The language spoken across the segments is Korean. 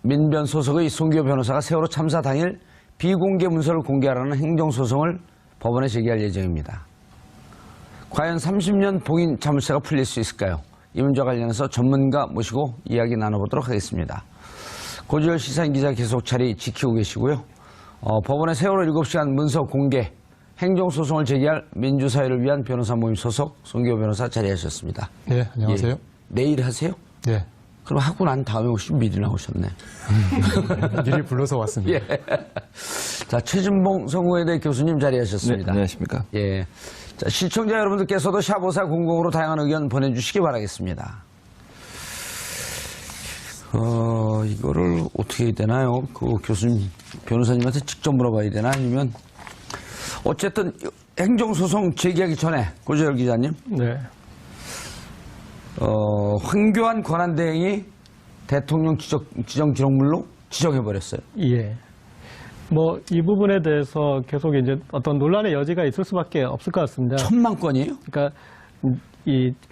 민변 소속의 송기호 변호사가 세월호 참사 당일 비공개 문서를 공개하라는 행정소송을 법원에 제기할 예정입니다. 과연 30년 봉인 자물쇠가 풀릴 수 있을까요? 이 문제와 관련해서 전문가 모시고 이야기 나눠보도록 하겠습니다. 고지열 시사인 기자 계속 자리 지키고 계시고요. 법원의 세월호 7시간 문서 공개 행정소송을 제기할 민주사회를 위한 변호사 모임 소속 송기호 변호사 자리하셨습니다. 네, 안녕하세요. 예, 내일 하세요? 네. 그럼 하고 난 다음에 오시면 미리 나오셨네. 미리 불러서 왔습니다. 예. 자, 최진봉 성우회대 교수님 자리하셨습니다. 네, 안녕하십니까. 예. 자, 시청자 여러분들께서도 샵5400으로 다양한 의견 보내주시기 바라겠습니다. 이거를 어떻게 해야 되나요? 그 교수님, 변호사님한테 직접 물어봐야 되나? 아니면, 어쨌든, 행정소송 제기하기 전에, 고재열 기자님. 네. 황교안 권한대행이 대통령 지정 기록물로 지정해버렸어요. 예. 뭐, 이 부분에 대해서 계속 이제 어떤 논란의 여지가 있을 수밖에 없을 것 같습니다. 1000만 건이에요? 그러니까,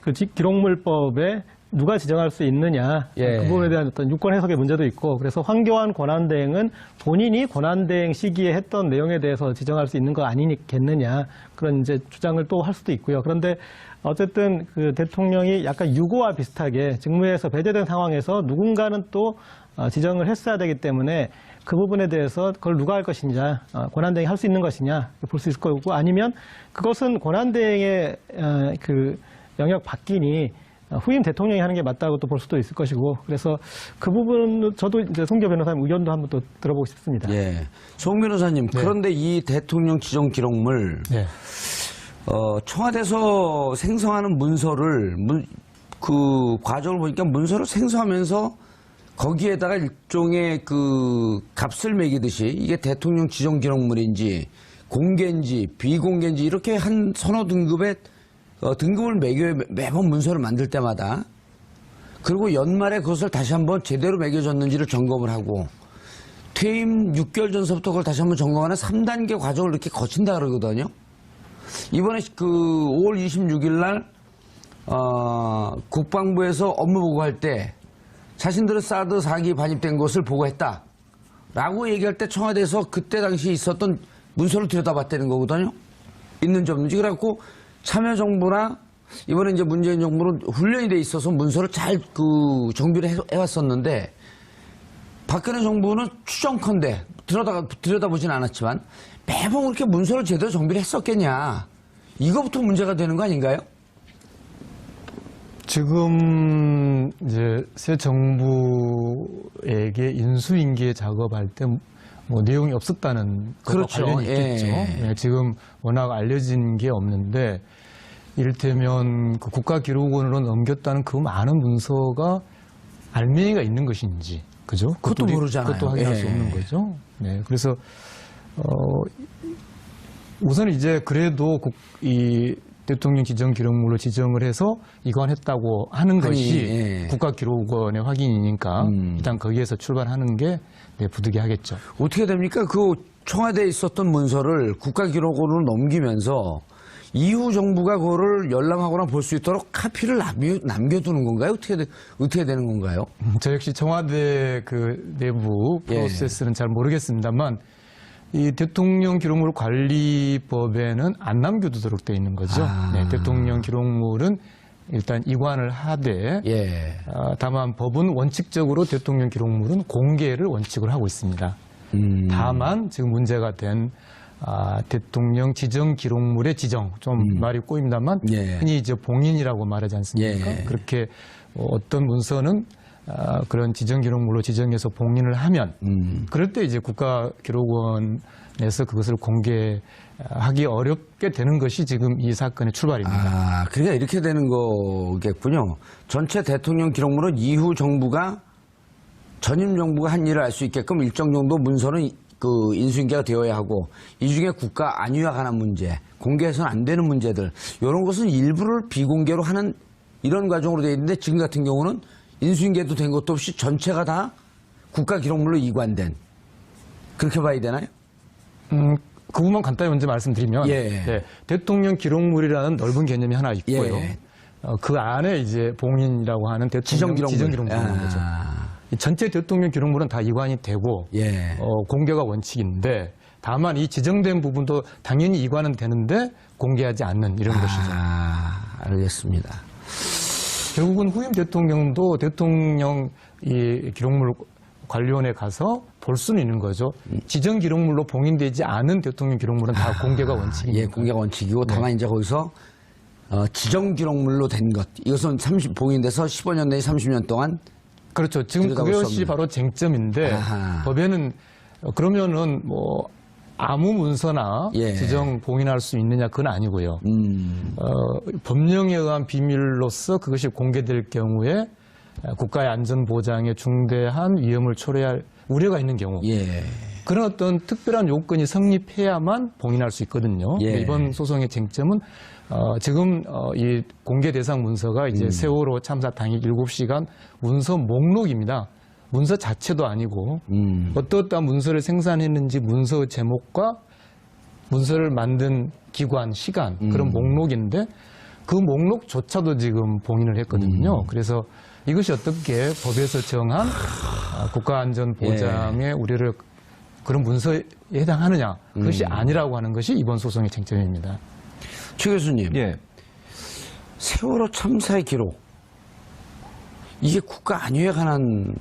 그 기록물법에 누가 지정할 수 있느냐. 예. 그 부분에 대한 어떤 유권 해석의 문제도 있고, 그래서 황교안 권한대행은 본인이 권한대행 시기에 했던 내용에 대해서 지정할 수 있는 거 아니겠느냐. 그런 이제 주장을 또 할 수도 있고요. 그런데 어쨌든 그 대통령이 약간 유고와 비슷하게 직무에서 배제된 상황에서 누군가는 또 지정을 했어야 되기 때문에 그 부분에 대해서 그걸 누가 할 것이냐, 권한대행이 할 수 있는 것이냐 볼 수 있을 거고, 아니면 그것은 권한대행의 그 영역 밖이니 후임 대통령이 하는 게 맞다고 또 볼 수도 있을 것이고, 그래서 그 부분은 저도 이제 송기호 변호사님 의견도 한번 또 들어보고 싶습니다. 예. 송 변호사님, 네. 그런데 이 대통령 지정 기록물, 네. 청와대에서 생성하는 문서를, 그 과정을 보니까 문서를 생성하면서 거기에다가 일종의 그 값을 매기듯이 이게 대통령 지정 기록물인지 공개인지 비공개인지 이렇게 한 서너 등급의 등급을 매겨야 매번 문서를 만들 때마다, 그리고 연말에 그것을 다시 한번 제대로 매겨졌는지를 점검을 하고 퇴임 6개월 전서부터 그걸 다시 한번 점검하는 3단계 과정을 이렇게 거친다 그러거든요. 이번에 그 5월 26일 날 국방부에서 업무 보고할 때 자신들은 사드 4기 반입된 것을 보고했다라고 얘기할 때 청와대에서 그때 당시 있었던 문서를 들여다봤다는 거거든요. 있는지 없는지. 그래갖고 참여정부나 이번에 이제 문재인 정부는 훈련이 돼 있어서 문서를 잘 그 정비를 해왔었는데, 박근혜 정부는 추정컨대 들여다보진 않았지만 매번 그렇게 문서를 제대로 정비를 했었겠냐. 이거부터 문제가 되는 거 아닌가요? 지금 이제 새 정부에게 인수인계 작업할 때 뭐 내용이 없었다는 것과 그렇죠. 관련이 있겠죠. 예. 네, 지금 워낙 알려진 게 없는데, 이를테면 그 국가기록원으로 넘겼다는 그 많은 문서가 알맹이가 있는 것인지, 그죠? 그것도 모르잖아요. 그것도 확인할 예. 수 없는 거죠. 네, 그래서 우선 이제 그래도 이 대통령 지정 기록물로 지정을 해서 이관했다고 하는 것이 예. 국가기록원의 확인이니까 일단 거기에서 출발하는 게 부득이하겠죠. 어떻게 됩니까? 그 청와대에 있었던 문서를 국가기록원으로 넘기면서 이후 정부가 그거를 열람하거나 볼 수 있도록 카피를 남겨두는 건가요? 어떻게 되는 건가요? 저 역시 청와대 그 내부 프로세스는 잘 모르겠습니다만, 이 대통령 기록물 관리법에는 안 남겨두도록 되어 있는 거죠. 네, 대통령 기록물은 일단 이관을 하되, 예. 다만 법은 원칙적으로 대통령 기록물은 공개를 원칙으로 하고 있습니다. 다만 지금 문제가 된 대통령 지정 기록물의 지정, 좀 말이 꼬입니다만, 예. 흔히 이제 봉인이라고 말하지 않습니까? 예. 그렇게 어떤 문서는 그런 지정 기록물로 지정해서 봉인을 하면, 그럴 때 이제 국가기록원에서 그것을 공개하기 어렵게 되는 것이 지금 이 사건의 출발입니다. 그러니까 이렇게 되는 거겠군요. 전체 대통령 기록물은 이후 정부가 전임 정부가 한 일을 알 수 있게끔 일정 정도 문서는 그 인수인계가 되어야 하고, 이 중에 국가 안위와 관한 문제, 공개해서는 안 되는 문제들, 이런 것은 일부를 비공개로 하는 이런 과정으로 되어 있는데, 지금 같은 경우는 인수인계도 된 것도 없이 전체가 다 국가 기록물로 이관된, 그렇게 봐야 되나요? 그 부분만 간단히 먼저 말씀드리면, 예. 네, 대통령 기록물이라는 넓은 개념이 하나 있고요. 예. 그 안에 이제 봉인이라고 하는 대통령 지정 기록물이 있는 거죠. 전체 대통령 기록물은 다 이관이 되고 예. 공개가 원칙인데 다만 이 지정된 부분도 당연히 이관은 되는데 공개하지 않는 이런 것이죠. 알겠습니다. 결국은 후임 대통령도 대통령 이 기록물 관리원에 가서 볼 수는 있는 거죠. 지정 기록물로 봉인되지 않은 대통령 기록물은 다 공개가 원칙입니다. 예, 공개가 원칙이고 다만 이제 거기서 지정 기록물로 된 것 이것은 봉인돼서 15년 내지 30년 동안 그렇죠. 지금 들여다볼 수 그것이 없는. 바로 쟁점인데 아하. 법에는 그러면은 뭐 아무 문서나 예. 지정 봉인할 수 있느냐 그건 아니고요. 법령에 의한 비밀로서 그것이 공개될 경우에 국가의 안전 보장에 중대한 위험을 초래할 우려가 있는 경우 예. 그런 어떤 특별한 요건이 성립해야만 봉인할 수 있거든요. 예. 이번 소송의 쟁점은 지금 이 공개 대상 문서가 이제 세월호 참사 당일 7시간 문서 목록입니다. 문서 자체도 아니고 어떠한 문서를 생산했는지 문서 제목과 문서를 만든 기관, 시간 그런 목록인데 그 목록조차도 지금 봉인을 했거든요. 그래서 이것이 어떻게 법에서 정한 국가안전보장의 우려를 그런 문서에 해당하느냐 그것이 아니라고 하는 것이 이번 소송의 쟁점입니다. 최 교수님, 예. 세월호 참사의 기록 이게 국가 안위에 관한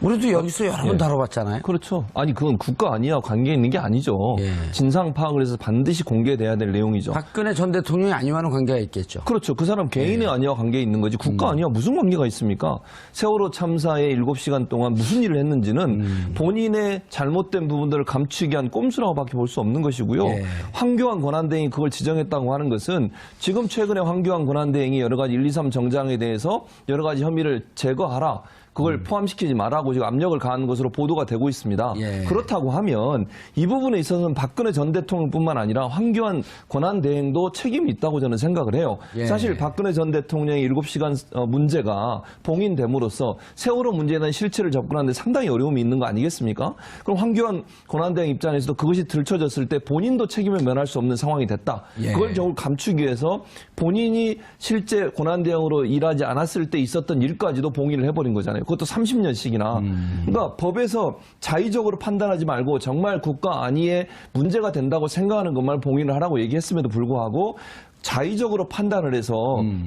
우리도 여기서 여러 번 예. 다뤄봤잖아요. 그렇죠. 아니, 그건 국가 아니야 관계 있는 게 아니죠. 예. 진상 파악을 해서 반드시 공개돼야 될 내용이죠. 박근혜 전 대통령이 안위와는 관계가 있겠죠. 그렇죠. 그 사람 개인의 아니와 관계 있는 거지 국가 아니와 무슨 관계가 있습니까? 세월호 참사에 7시간 동안 무슨 일을 했는지는 본인의 잘못된 부분들을 감추기 위한 꼼수라고밖에 볼 수 없는 것이고요. 예. 황교안 권한대행이 그걸 지정했다고 하는 것은 지금 최근에 황교안 권한대행이 여러 가지 1, 2, 3 정장에 대해서 여러 가지 혐의를 제거하라. 그걸 포함시키지 말라고 지금 압력을 가한 것으로 보도가 되고 있습니다. 예. 그렇다고 하면 이 부분에 있어서는 박근혜 전 대통령뿐만 아니라 황교안 권한대행도 책임이 있다고 저는 생각을 해요. 예. 사실 박근혜 전 대통령의 7시간 문제가 봉인됨으로써 세월호 문제에 대한 실체를 접근하는데 상당히 어려움이 있는 거 아니겠습니까? 그럼 황교안 권한대행 입장에서도 그것이 들춰졌을 때 본인도 책임을 면할 수 없는 상황이 됐다. 예. 그걸 적으로 감추기 위해서 본인이 실제 권한대행으로 일하지 않았을 때 있었던 일까지도 봉인을 해버린 거잖아요. 그것도 30년씩이나. 그러니까 법에서 자의적으로 판단하지 말고 정말 국가 안위에 문제가 된다고 생각하는 것만 봉인을 하라고 얘기했음에도 불구하고 자의적으로 판단을 해서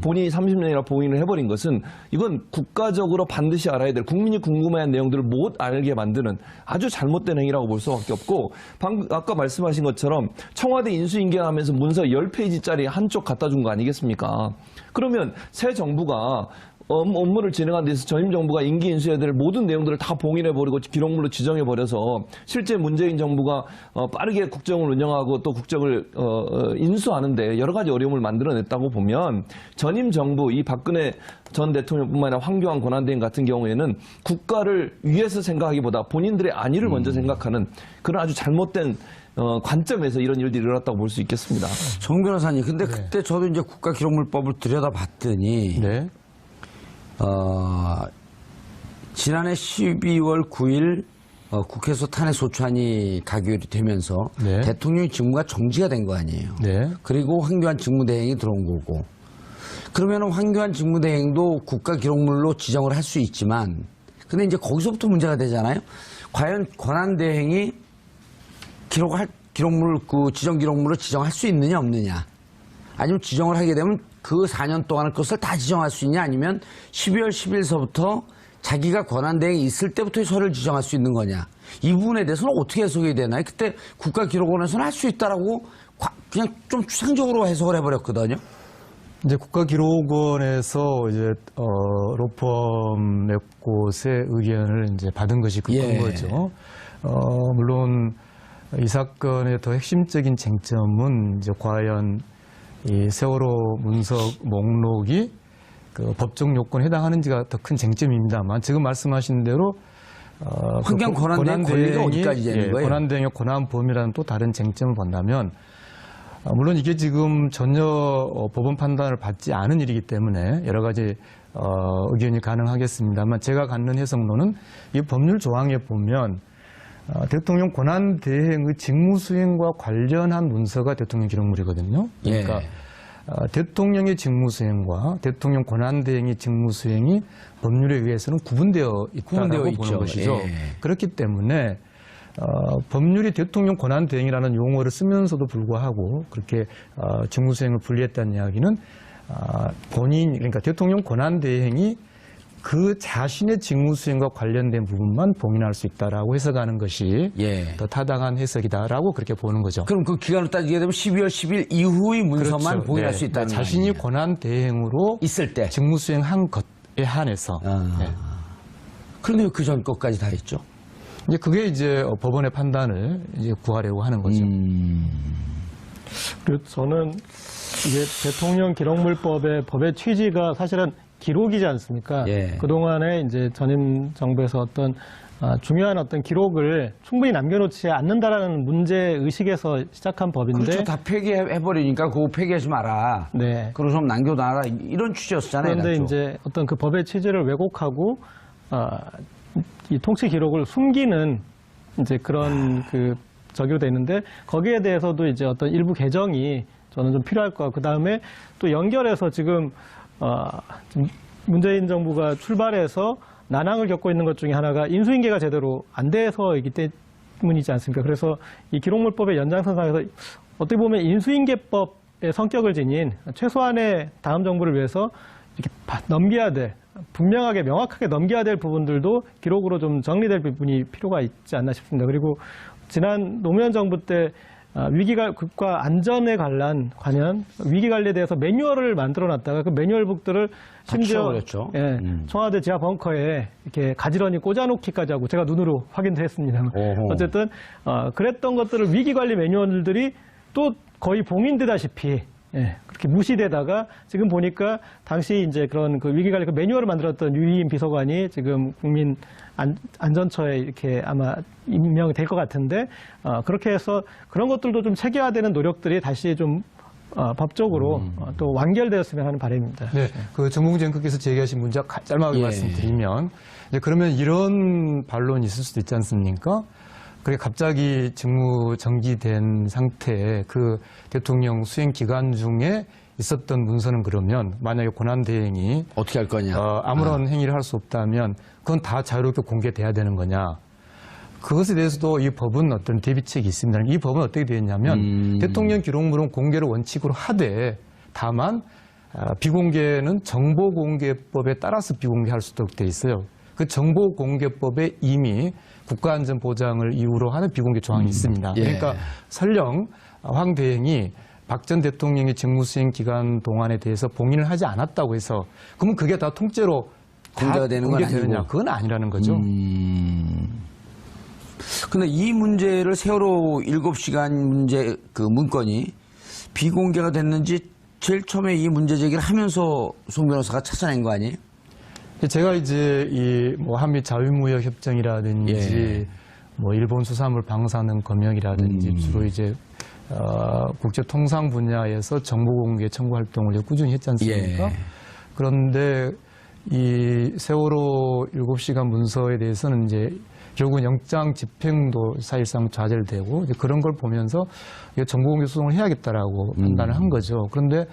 본인이 30년이나 봉인을 해버린 것은 이건 국가적으로 반드시 알아야 될 국민이 궁금해한 내용들을 못 알게 만드는 아주 잘못된 행위라고 볼 수밖에 없고 아까 말씀하신 것처럼 청와대 인수인계하면서 문서 10페이지짜리 한쪽 갖다 준 거 아니겠습니까? 그러면 새 정부가 업무를 진행하는 데서 전임 정부가 임기 인수해야 될 모든 내용들을 다 봉인해버리고 기록물로 지정해버려서 실제 문재인 정부가 빠르게 국정을 운영하고 또 국정을 인수하는데 여러 가지 어려움을 만들어냈다고 보면 전임 정부 이 박근혜 전 대통령뿐만 아니라 황교안 권한대행 같은 경우에는 국가를 위해서 생각하기보다 본인들의 안위를 먼저 생각하는 그런 아주 잘못된 관점에서 이런 일들이 일어났다고 볼 수 있겠습니다. 정 변호사님, 근데 그때 저도 이제 국가기록물법을 들여다봤더니 네. 지난해 12월 9일 국회에서 탄핵소추안이 가결이 되면서 네. 대통령 직무가 정지가 된 거 아니에요. 네. 그리고 황교안 직무대행이 들어온 거고. 그러면 황교안 직무대행도 국가기록물로 지정을 할 수 있지만 근데 이제 거기서부터 문제가 되잖아요. 과연 권한대행이 기록물, 지정기록물로 지정할 수 있느냐 없느냐. 아니면 지정을 하게 되면 그 4년 동안의 것을 다 지정할 수 있냐 아니면 12월 10일서부터 자기가 권한대행이 있을 때부터 서류를 지정할 수 있는 거냐. 이 부분에 대해서는 어떻게 해석이 되나요? 그때 국가기록원에서는 할 수 있다라고 그냥 좀 추상적으로 해석을 해버렸거든요. 이제 국가기록원에서 이제 로펌 몇 곳의 의견을 이제 받은 것이 큰 예. 거죠. 물론 이 사건의 더 핵심적인 쟁점은 이제 과연 이 세월호 문서 목록이 그 법적 요건에 해당하는지가 더 큰 쟁점입니다만 지금 말씀하신 대로 환경 권한대행 권리가 어디까지 되는 거예요? 권한대행의 권한 범위라는 또 다른 쟁점을 본다면 물론 이게 지금 전혀 법원 판단을 받지 않은 일이기 때문에 여러 가지 의견이 가능하겠습니다만 제가 갖는 해석론은 이 법률 조항에 보면 대통령 권한대행의 직무수행과 관련한 문서가 대통령 기록물이거든요. 그러니까 예. 대통령의 직무수행과 대통령 권한대행의 직무수행이 법률에 의해서는 구분되어 있다고 보는 것이죠. 예. 그렇기 때문에 법률이 대통령 권한대행이라는 용어를 쓰면서도 불구하고 그렇게 직무수행을 분리했다는 이야기는 그러니까 대통령 권한대행이 그 자신의 직무수행과 관련된 부분만 봉인할 수 있다라고 해석하는 것이 예. 더 타당한 해석이다라고 그렇게 보는 거죠. 그럼 그 기간을 따지게 되면 12월 10일 이후의 문서만 그렇죠. 봉인할 네. 수 있다는 거 자신이 아니냐. 권한대행으로 있을 때. 직무수행한 것에 한해서 네. 그런데 왜 그 전 것까지 다 했죠? 이제 그게 이제 법원의 판단을 이제 구하려고 하는 거죠. 그리고 저는 이게 대통령 기록물법의 법의 취지가 사실은 기록이지 않습니까? 예. 그동안에 이제 전임 정부에서 어떤 중요한 어떤 기록을 충분히 남겨놓지 않는다라는 문제 의식에서 시작한 법인데. 그렇죠. 다 폐기해버리니까 그거 폐기하지 마라. 네. 그러고 좀 남겨놔라. 이런 취지였잖아요. 그런데 나도. 이제 어떤 그 법의 취지를 왜곡하고 이 통치 기록을 숨기는 이제 그런 그 적용돼 있는데 거기에 대해서도 이제 어떤 일부 개정이 저는 좀 필요할 것 같고 그다음에 또 연결해서 지금 문재인 정부가 출발해서 난항을 겪고 있는 것 중에 하나가 인수인계가 제대로 안 돼서이기 때문이지 않습니까? 그래서 이 기록물법의 연장선상에서 어떻게 보면 인수인계법의 성격을 지닌 최소한의 다음 정부를 위해서 이렇게 넘겨야 될 분명하게 명확하게 넘겨야 될 부분들도 기록으로 좀 정리될 부분이 필요가 있지 않나 싶습니다. 그리고 지난 노무현 정부 때 국가 안전에 관련 위기관리에 대해서 매뉴얼을 만들어놨다가 그 매뉴얼북들을 심지어 예, 청와대 지하 벙커에 이렇게 가지런히 꽂아놓기까지 하고 제가 눈으로 확인도 했습니다. 어쨌든 그랬던 것들을 위기관리 매뉴얼들이 또 거의 봉인되다시피 예, 그렇게 무시되다가 지금 보니까 당시 이제 그런 그 위기관리 그 매뉴얼을 만들었던 유희인 비서관이 지금 국민 안전처에 이렇게 아마 임명될 것 같은데 그렇게 해서 그런 것들도 좀 체계화되는 노력들이 다시 좀 법적으로 또 완결되었으면 하는 바람입니다. 네, 그 정봉주 앵커께서 제기하신 문제 짧게 말씀드리면 이제 그러면 이런 반론이 있을 수도 있지 않습니까? 그게 갑자기 직무 정지된 상태에 그 대통령 수행 기간 중에 있었던 문서는 그러면 만약에 권한대행이 어떻게 할 거냐? 아무런 행위를 할 수 없다면 그건 다 자유롭게 공개돼야 되는 거냐? 그것에 대해서도 이 법은 어떤 대비책이 있습니다. 이 법은 어떻게 되어 있냐면 대통령 기록물은 공개를 원칙으로 하되 다만 비공개는 정보공개법에 따라서 비공개할 수 있도록 되어 있어요. 그 정보공개법에 이미 국가안전보장을 이유로 하는 비공개 조항이 있습니다. 예. 그러니까 설령 황 대행이 박 전 대통령의 직무수행 기간 동안에 대해서 봉인을 하지 않았다고 해서 그러면 그게 다 통째로 공개가 되는 건 공개되느냐? 아니고. 그건 아니라는 거죠. 근데 이 문제를 세월호 7시간 문제 그 문건이 비공개가 됐는지 제일 처음에 이 문제 제기를 하면서 송 변호사가 찾아낸 거 아니에요? 제가 이제 이 뭐 한미 자유무역 협정이라든지 뭐 일본 수산물 방사능 검역이라든지 주로 이제 국제 통상 분야에서 정보 공개 청구 활동을 꾸준히 했지 않습니까? 그런데 이 세월호 7시간 문서에 대해서는 이제 결국은 영장 집행도 사실상 좌절되고 이제 그런 걸 보면서 정보 공개 소송을 해야겠다라고 판단을 한 거죠. 그런데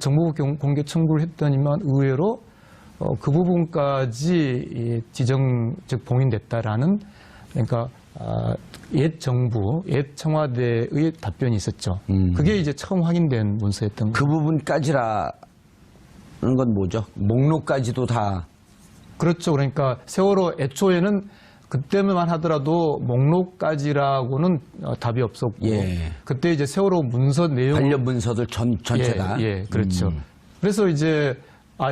정보 공개 청구를 했더니만 의외로 그 부분까지 즉 봉인됐다라는 그러니까 옛 정부, 옛 청와대의 답변이 있었죠. 그게 이제 처음 확인된 문서였던 그 거죠. 부분까지라는 건 뭐죠? 목록까지도 다. 그렇죠. 그러니까 세월호 애초에는 그때만 하더라도 목록까지라고는 답이 없었고 그때 이제 세월호 문서 내용 관련 문서들 전체다. 그렇죠. 그래서 이제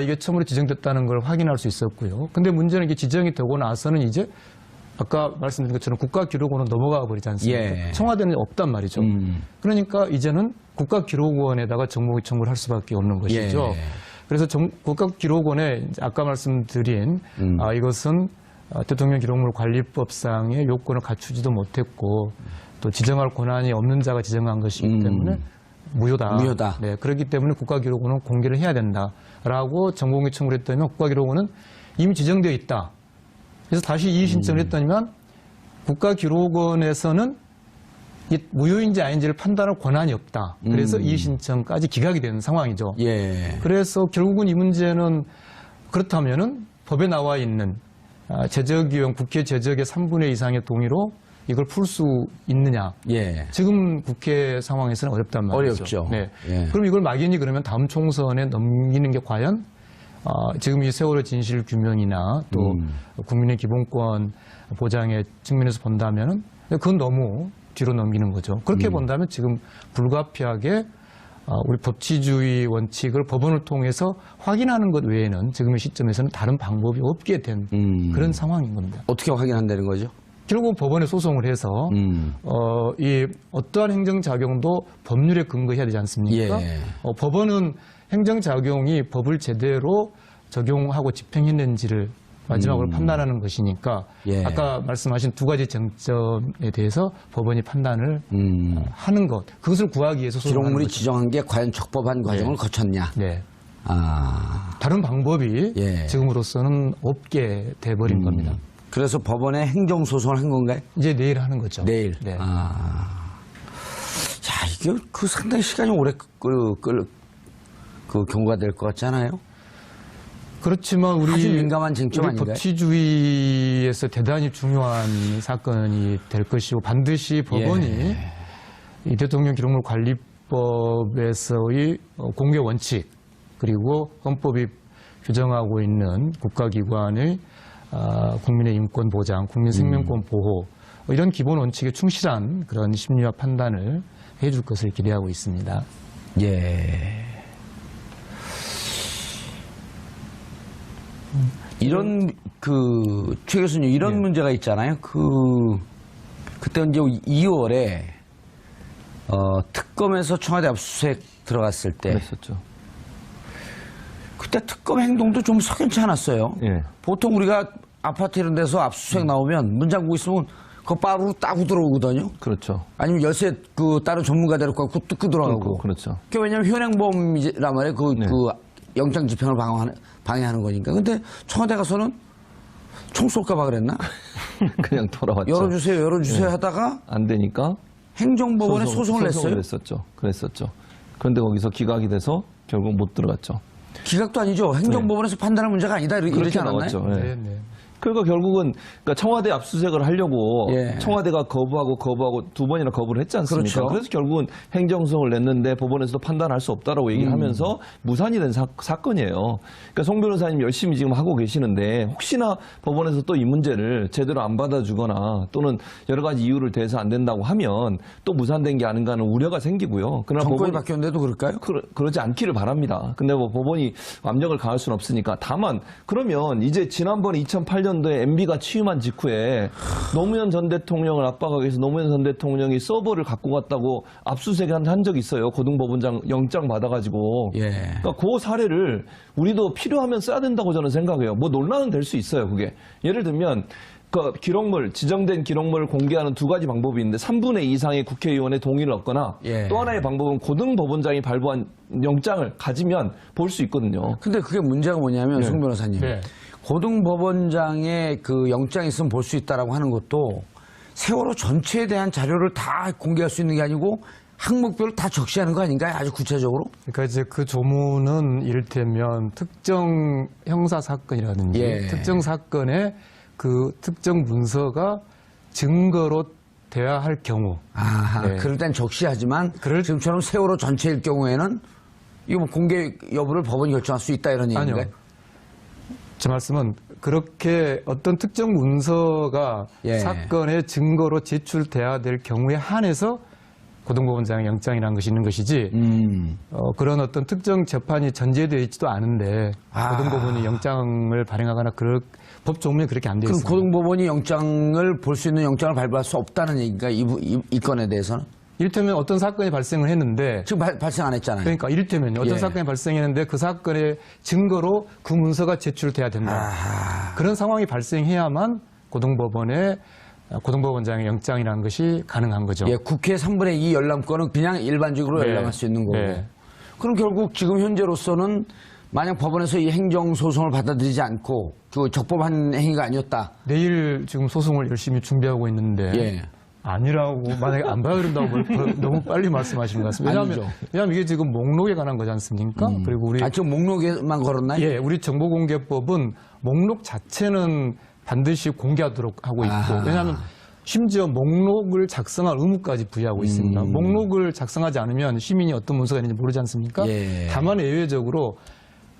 이게 처음으로 지정됐다는 걸 확인할 수 있었고요. 근데 문제는 이게 지정이 되고 나서는 이제 아까 말씀드린 것처럼 국가기록원은 넘어가 버리지 않습니까? 청와대는 없단 말이죠. 그러니까 이제는 국가기록원에다가 정보 청구를 할 수밖에 없는 것이죠. 그래서 국가기록원에 아까 말씀드린 이것은 대통령 기록물 관리법상의 요건을 갖추지도 못했고 또 지정할 권한이 없는 자가 지정한 것이기 때문에 무효다. 네, 그렇기 때문에 국가기록원은 공개를 해야 된다라고 정보공개 청구를 했더니만 국가기록원은 이미 지정되어 있다. 그래서 다시 이의 신청을 했더니만 국가기록원에서는 이 무효인지 아닌지를 판단할 권한이 없다. 그래서 이의 신청까지 기각이 되는 상황이죠. 예. 그래서 결국은 이 문제는 그렇다면은 법에 나와 있는 제적위원 국회 제적의 3분의 2 이상의 동의로 이걸 풀 수 있느냐? 예. 지금 국회 상황에서는 어렵단 말이죠. 어렵죠. 네. 예. 그럼 이걸 막연히 그러면 다음 총선에 넘기는 게 과연 지금 이 세월호 진실 규명이나 또 국민의 기본권 보장의 측면에서 본다면은 그건 너무 뒤로 넘기는 거죠. 그렇게 본다면 지금 불가피하게 우리 법치주의 원칙을 법원을 통해서 확인하는 것 외에는 지금의 시점에서는 다른 방법이 없게 된 그런 상황인 겁니다. 어떻게 확인한다는 거죠? 결국 법원에 소송을 해서 이 어떠한 행정작용도 법률에 근거해야 되지 않습니까? 예. 법원은 행정작용이 법을 제대로 적용하고 집행했는지를 마지막으로 판단하는 것이니까 예. 아까 말씀하신 두 가지 쟁점에 대해서 법원이 판단을 하는 것, 그것을 구하기 위해서 소송하는 기록물이 거죠. 지정한 게 과연 적법한 과정을 거쳤냐? 네. 아. 다른 방법이 예. 지금으로서는 없게 돼버린 겁니다. 그래서 법원에 행정소송을 한 건가요? 이제 내일 하는 거죠. 내일. 네. 아. 자, 이게 그 상당히 시간이 오래 그 경과가 될 것 같지 않아요? 그렇지만 우리 아주 민감한 쟁점 우리 아닌가요? 법치주의에서 대단히 중요한 사건이 될 것이고 반드시 법원이 예. 이 대통령 기록물 관리법에서의 공개 원칙 그리고 헌법이 규정하고 있는 국가기관의 국민의 인권 보장, 국민 생명권 보호 이런 기본 원칙에 충실한 그런 심리와 판단을 해줄 것을 기대하고 있습니다. 예. 이런 최 교수님 이런 문제가 있잖아요. 그때 이제 2월에 특검에서 청와대 압수수색 들어갔을 때 그랬었죠. 그때 특검 행동도 좀 석연치 않았어요. 예. 보통 우리가 아파트 이런 데서 압수수색 나오면 문 잠그고 있으면 그거 바로 따고 들어오거든요. 그렇죠. 아니면 열쇠 다른 전문가 데리고 가고 뜯고 들어가고. 그렇죠. 그게 왜냐면 현행범이란 말이에요. 네. 영장 집행을 방해하는 거니까. 근데 청와대 가서는 총 쏠까 봐 그랬나? 그냥 돌아왔죠. 열어주세요 하다가 안 되니까 행정법원에 소송을 냈어요. 그랬었죠. 그런데 거기서 기각이 돼서 결국 못 들어갔죠. 기각도 아니죠. 행정법원에서 판단할 문제가 아니다. 이렇게 그렇게 않았나요? 나왔죠. 예. 네. 그러니까 결국은 청와대 압수수색을 하려고 예. 청와대가 거부하고 두 번이나 거부를 했지 않습니까? 그렇죠. 그래서 결국은 행정소송을 냈는데 법원에서도 판단할 수 없다라고 얘기를 하면서 무산이 된 사건이에요. 그러니까 송 변호사님 열심히 지금 하고 계시는데 혹시나 법원에서 또 이 문제를 제대로 안 받아주거나 또는 여러 가지 이유를 대해서 안 된다고 하면 또 무산된 게 아닌가 하는 우려가 생기고요. 그러나 정권이 법원이 바뀌었는데도 그럴까요? 그러지 않기를 바랍니다. 근데 뭐 법원이 압력을 가할 수는 없으니까. 다만 그러면 이제 지난번에 2008년도에 MB가 취임한 직후에 노무현 전 대통령을 압박하기 위해서 노무현 전 대통령이 서버를 갖고 갔다고 압수수색 한 적이 있어요. 고등법원장 영장 받아가지고. 예. 그러니까 그 사례를 우리도 필요하면 써야 된다고 저는 생각해요. 뭐 논란은 될 수 있어요. 그게. 예를 들면 그 지정된 기록물을 공개하는 두 가지 방법이 있는데 3분의 2 이상의 국회의원의 동의를 얻거나 예. 또 하나의 방법은 고등법원장이 발부한 영장을 가지면 볼 수 있거든요. 근데 그게 문제가 뭐냐면 송 변호사님. 네. 고등법원장의 그 영장이 있으면 볼 수 있다라고 하는 것도 세월호 전체에 대한 자료를 다 공개할 수 있는 게 아니고 항목별로 다 적시하는 거 아닌가요? 아주 구체적으로? 그러니까 이제 그 조문은 이를테면 특정 형사 사건이라든지 예. 특정 사건의 그 특정 문서가 증거로 돼야 할 경우. 아하, 네. 그럴 땐 적시하지만 지금처럼 세월호 전체일 경우에는 이거 뭐 공개 여부를 법원이 결정할 수 있다 이런 얘기인가요? 아니요. 제 말씀은 그렇게 어떤 특정 문서가 예. 사건의 증거로 제출돼야 될 경우에 한해서 고등법원장의 영장이라는 것이 있는 것이지 그런 어떤 특정 재판이 전제되어 있지도 않은데 고등법원이 영장을 발행하거나 법 조문에 그렇게 안 되어 그럼 있습니다. 고등법원이 영장을 볼 수 있는 영장을 발부할 수 없다는 얘기인가 이 건에 대해서는? 이를테면 어떤 사건이 발생을 했는데 지금 발생 안 했잖아요. 그러니까 이를테면 어떤 예. 사건이 발생했는데 그 사건의 증거로 그 문서가 제출돼야 된다. 그런 상황이 발생해야만 고등법원장의 영장이라는 것이 가능한 거죠. 예, 국회 3분의 2 열람권은 그냥 일반적으로 네. 열람할 수 있는 거고. 네. 그럼 결국 지금 현재로서는 만약 법원에서 이 행정소송을 받아들이지 않고 그 적법한 행위가 아니었다. 내일 지금 소송을 열심히 준비하고 있는데 예. 아니라고 만약에 안 봐야 된다고 너무 빨리 말씀하시는 것 같습니다. 왜냐하면 이게 지금 목록에 관한 거지 않습니까? 그리고 우리 지금 목록에만 걸었나요? 예, 우리 정보공개법은 목록 자체는 반드시 공개하도록 하고 있고 왜냐하면 심지어 목록을 작성할 의무까지 부여하고 있습니다. 목록을 작성하지 않으면 시민이 어떤 문서가 있는지 모르지 않습니까? 예. 다만 예외적으로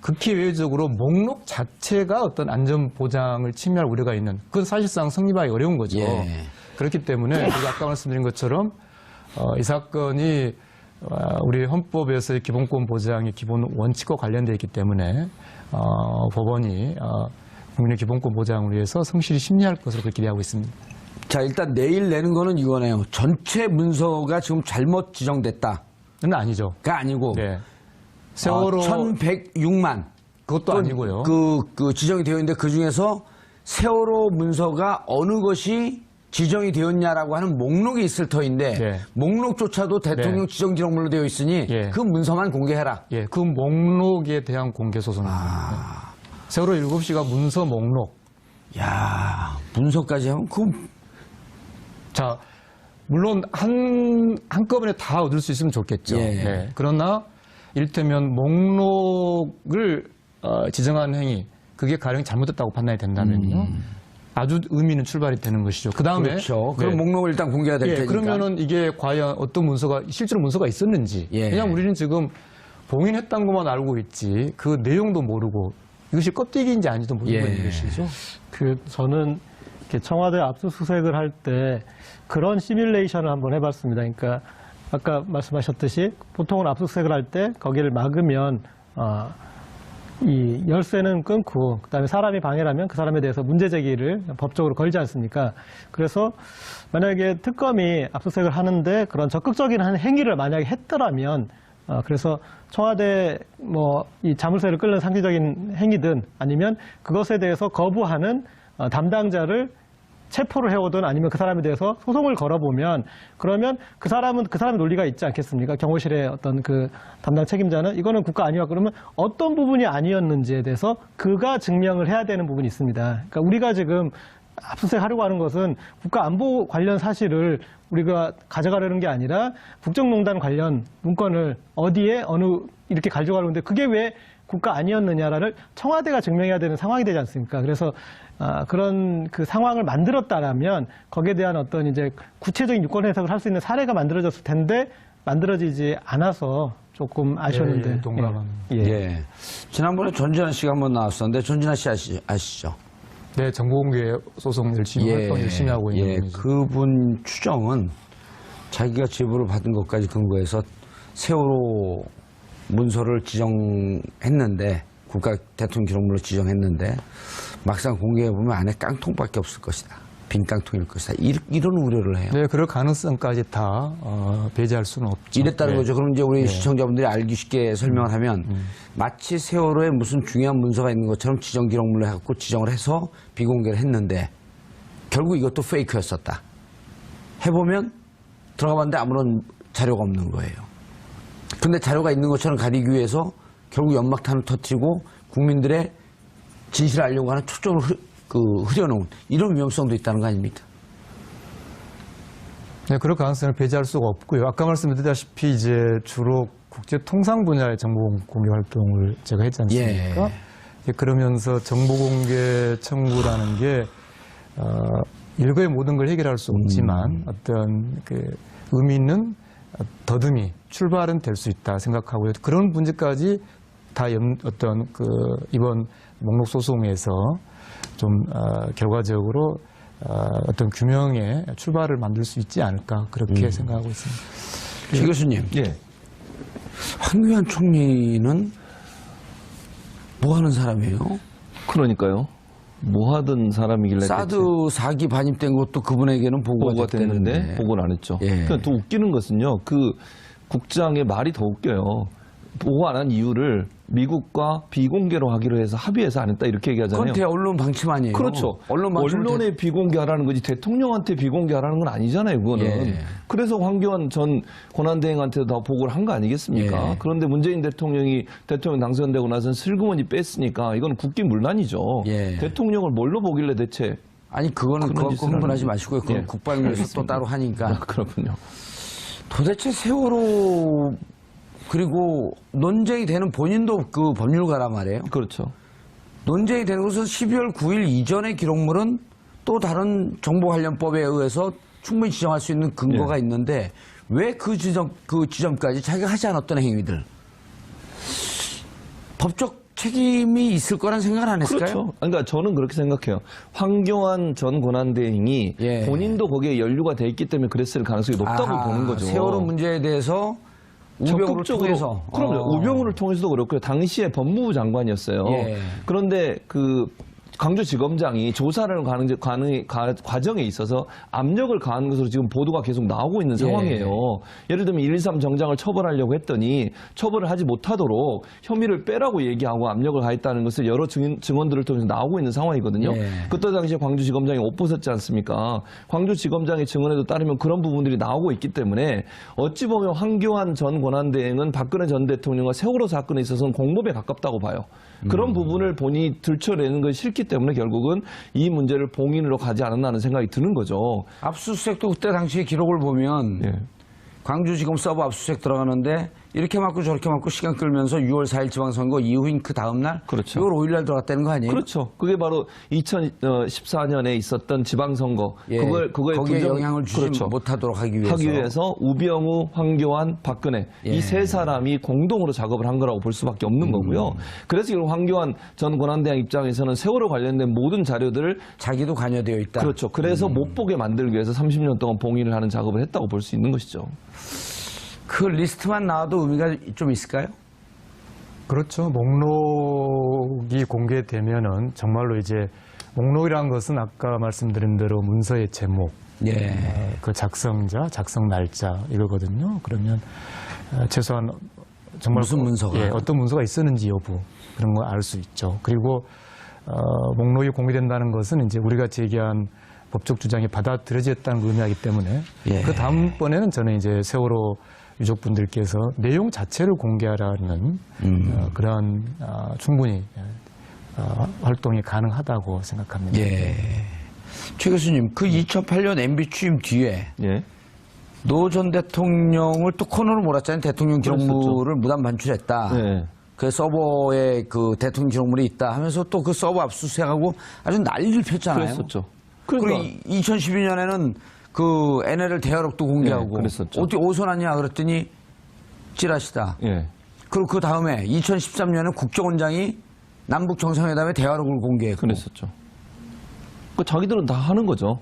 극히 예외적으로 목록 자체가 어떤 안전 보장을 침해할 우려가 있는 그건 사실상 성립하기 어려운 거죠. 예. 그렇기 때문에 우리가 아까 말씀드린 것처럼 이 사건이 우리 헌법에서의 기본권 보장의 기본 원칙과 관련되어 있기 때문에 법원이 국민의 기본권 보장을 위해서 성실히 심리할 것으로 그렇게 기대하고 있습니다. 자, 일단 내일 내는 거는 이거네요. 전체 문서가 지금 잘못 지정됐다. 는 아니죠. 가 아니고 네. 세월호 1106만 그것도 아니고요. 그 지정이 되어 있는데 그 중에서 세월호 문서가 어느 것이 지정이 되었냐라고 하는 목록이 있을 터인데 네. 목록조차도 대통령 네. 지정 기록물로 되어 있으니 예. 그 문서만 공개해라. 예, 그 목록에 대한 공개 소송입니다. 세월호 7시가 문서 목록. 야, 문서까지 하면 그 자, 물론 한꺼번에 다 얻을 수 있으면 좋겠죠. 예. 네. 그러나 이를테면 목록을 지정한 행위, 그게 가령 잘못됐다고 판단이 된다면요. 아주 의미는 출발이 되는 것이죠. 그 다음에 그렇죠. 그럼 목록을 일단 공개가 될 테니까. 그러면은 이게 과연 어떤 문서가 실제로 문서가 있었는지. 예. 왜냐하면 우리는 지금 봉인했다는 것만 알고 있지 그 내용도 모르고 이것이 껍데기인지 아닌지도 모르고 있는 것이죠. 저는 이렇게 청와대 압수수색을 할 때 그런 시뮬레이션을 한번 해봤습니다. 그러니까 아까 말씀하셨듯이 보통은 압수수색을 할 때 거기를 막으면 이 열쇠는 끊고 그다음에 사람이 방해하면 그 사람에 대해서 문제 제기를 법적으로 걸지 않습니까? 그래서 만약에 특검이 압수수색을 하는데 그런 적극적인 한 행위를 만약에 했더라면 그래서 청와대 이 자물쇠를 끌는 상징적인 행위든 아니면 그것에 대해서 거부하는 담당자를 체포를 해오든 아니면 그 사람에 대해서 소송을 걸어보면 그러면 그 사람의 논리가 있지 않겠습니까? 경호실의 어떤 그 담당 책임자는 이거는 국가 아니야 그러면 어떤 부분이 아니었는지에 대해서 그가 증명을 해야 되는 부분이 있습니다. 그러니까 우리가 지금 압수수색하려고 하는 것은 국가 안보 관련 사실을 우리가 가져가려는 게 아니라 국정농단 관련 문건을 어디에 이렇게 가져가려고 하는데 그게 왜 국가 아니었느냐를 청와대가 증명해야 되는 상황이 되지 않습니까? 그래서 그런 그 상황을 만들었다라면 거기에 대한 어떤 이제 구체적인 유권 해석을 할 수 있는 사례가 만들어졌을 텐데 만들어지지 않아서 조금 아쉬웠는데. 동감합니다. 예. 지난번에 전진아 씨가 한번 나왔었는데 전진아 씨 아시죠? 네, 정보공개 소송 활동 열심히 하고 있는 분이죠. 그분 추정은 자기가 제보를 받은 것까지 근거해서 세월호 문서를 지정했는데 국가 대통령 기록물로 지정했는데 막상 공개해보면 안에 깡통밖에 없을 것이다. 빈 깡통일 것이다. 이런 우려를 해요. 네, 그럴 가능성까지 다 배제할 수는 없죠. 이랬다는 거죠. 그럼 이제 우리 시청자분들이 알기 쉽게 설명을 하면 마치 세월호에 무슨 중요한 문서가 있는 것처럼 지정 기록물로 해갖고 지정을 해서 비공개를 했는데 결국 이것도 페이크였었다. 해보면 들어가봤는데 아무런 자료가 없는 거예요. 근데 자료가 있는 것처럼 가리기 위해서 결국 연막탄을 터뜨리고 국민들의 진실을 알려고 하는 초점을 흐려놓은 이런 위험성도 있다는 거 아닙니까? 네, 그럴 가능성을 배제할 수가 없고요. 아까 말씀드렸다시피 이제 주로 국제 통상 분야의 정보 공개 활동을 제가 했지 않습니까? 그러면서 정보 공개 청구라는 게 일거에 모든 걸 해결할 수 없지만 어떤 그 의미 있는 더듬이 출발은 될 수 있다 생각하고요. 그런 문제까지 다 어떤 그 이번 목록 소송에서 좀 결과적으로 어떤 규명의 출발을 만들 수 있지 않을까 그렇게 생각하고 있습니다. 최 교수님, 황교안 총리는 뭐 하는 사람이에요? 그러니까요. 뭐 하던 사람이길래 사드 4기 반입된 것도 그분에게는 보고가 됐는데 보고를 안 했죠. 그러니까 또 웃기는 것은요. 그 국장의 말이 더 웃겨요. 보고 안 한 이유를 미국과 비공개로 하기로 해서 합의해서 안 했다 이렇게 얘기하잖아요. 그건 대언론 방침 아니에요? 그렇죠. 언론에 비공개하라는 거지 대통령한테 비공개하라는 건 아니잖아요. 그거는. 그래서 황교안 전 권한대행한테도 다 보고를 한 거 아니겠습니까? 그런데 문재인 대통령이 대통령 당선되고 나서는 슬그머니 뺐으니까 이건 국기문란이죠. 대통령을 뭘로 보길래 대체 아니 그거는 그런 그거 짓을 흥분하지 하는 마시고요. 그건 예, 국방위에서 또 알겠습니다. 따로 하니까. 그렇군요. 도대체 세월호 그리고 논쟁이 되는 본인도 그 법률가란 말이에요. 그렇죠. 논쟁이 되는 것은 12월 9일 이전의 기록물은 또 다른 정보관련법에 의해서 충분히 지정할 수 있는 근거가 예. 있는데 왜 그 지점까지 자기가 하지 않았던 행위들 법적 책임이 있을 거란 생각을 안 했을까요? 그렇죠. 그러니까 저는 그렇게 생각해요. 황교안 전 권한대행이 예. 본인도 거기에 연루가 돼 있기 때문에 그랬을 가능성이 높다고 아하, 보는 거죠. 세월호 문제에 대해서 우병우를 통해서 그럼요. 우병우를 통해서도 그렇고요. 당시에 법무부 장관이었어요. 예. 그런데 그 광주지검장이 조사를 가는 과정에 있어서 압력을 가한 것으로 지금 보도가 계속 나오고 있는 상황이에요. 예를 들면 113 정장을 처벌하려고 했더니 처벌을 하지 못하도록 혐의를 빼라고 얘기하고 압력을 가했다는 것을 여러 증언들을 통해서 나오고 있는 상황이거든요. 예. 그때 당시에 광주지검장이 옷 벗었지 않습니까? 광주지검장의 증언에도 따르면 그런 부분들이 나오고 있기 때문에 어찌 보면 황교안 전 권한대행은 박근혜 전 대통령과 세월호 사건에 있어서는 공범에 가깝다고 봐요. 그런 부분을 본인이 들춰내는 것이 싫기 때문에 결국은 이 문제를 봉인으로 가지 않았나 하는 생각이 드는 거죠. 압수수색도 그때 당시의 기록을 보면 예. 광주지검 서버 압수수색 들어가는데 이렇게 맞고 저렇게 맞고 시간 끌면서 6월 4일 지방선거 이후인 그 다음날 그렇죠. 6월 5일 날 들어갔다는 거 아니에요? 그렇죠. 그게 바로 2014년에 있었던 지방선거. 예, 그거에 거기에 영향을 주지 그렇죠. 못하도록 하기 위해서. 우병우, 황교안, 박근혜 예. 이 세 사람이 공동으로 작업을 한 거라고 볼 수밖에 없는 거고요. 그래서 지금 황교안 전 권한대행 입장에서는 세월호 관련된 모든 자료들을 자기도 관여되어 있다. 그렇죠. 그래서 못 보게 만들기 위해서 30년 동안 봉인을 하는 작업을 했다고 볼 수 있는 것이죠. 그 리스트만 나와도 의미가 좀 있을까요? 그렇죠. 목록이 공개되면은 정말로 이제 목록이라는 것은 아까 말씀드린 대로 문서의 제목, 예. 그 작성자, 작성 날짜 이거거든요. 그러면 최소한 정말 무슨 문서가? 예, 어떤 문서가 있었는지 여부 그런 걸 알 수 있죠. 그리고 목록이 공개된다는 것은 이제 우리가 제기한 법적 주장이 받아들여졌다는 의미이기 때문에 예. 그 다음번에는 저는 이제 세월호 유족분들께서 내용 자체를 공개하라는 그런 충분히 활동이 가능하다고 생각합니다. 예. 최 교수님, 그 2008년 MB 취임 뒤에 예. 노 전 대통령을 또 코너로 몰았잖아요. 대통령 기록물을 무단 반출했다. 네. 그 서버에 그 대통령 기록물이 있다 하면서 또 그 서버 압수수색하고 아주 난리를 폈잖아요. 그랬었죠. 그리고 2012년에는 그 NLL 대화록도 공개하고 네, 그랬었죠. 어떻게 오선하냐 그랬더니 찌라시다. 예. 그리고 그 다음에 2013년에 국정원장이 남북 정상회담의 대화록을 공개했고. 그랬었죠. 그 자기들은 다 하는 거죠.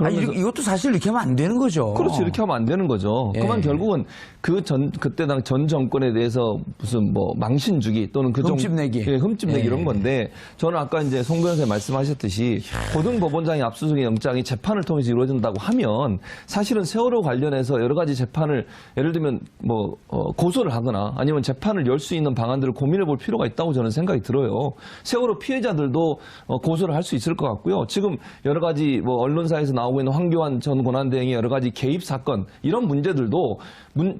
아니, 그러면서 이것도 사실 이렇게 하면 안 되는 거죠. 그렇지, 이렇게 하면 안 되는 거죠. 예. 그만 결국은 그때 당 전 정권에 대해서 무슨 뭐 망신 주기 또는 흠집 내기. 예, 흠집 내기 예. 이런 건데 저는 아까 이제 송 변호사님 말씀하셨듯이 고등법원장의 압수수색 영장이 재판을 통해서 이루어진다고 하면 사실은 세월호 관련해서 여러 가지 재판을 예를 들면 뭐 고소를 하거나 아니면 재판을 열 수 있는 방안들을 고민해 볼 필요가 있다고 저는 생각이 들어요. 세월호 피해자들도 고소를 할 수 있을 것 같고요. 지금 여러 가지 뭐 언론사에서 나오고 있는 황교안 전 권한대행의 여러 가지 개입 사건 이런 문제들도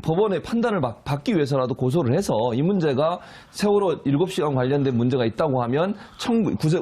법원의 판단을 받기 위해서라도 고소를 해서 이 문제가 세월호 7시간 관련된 문제가 있다고 하면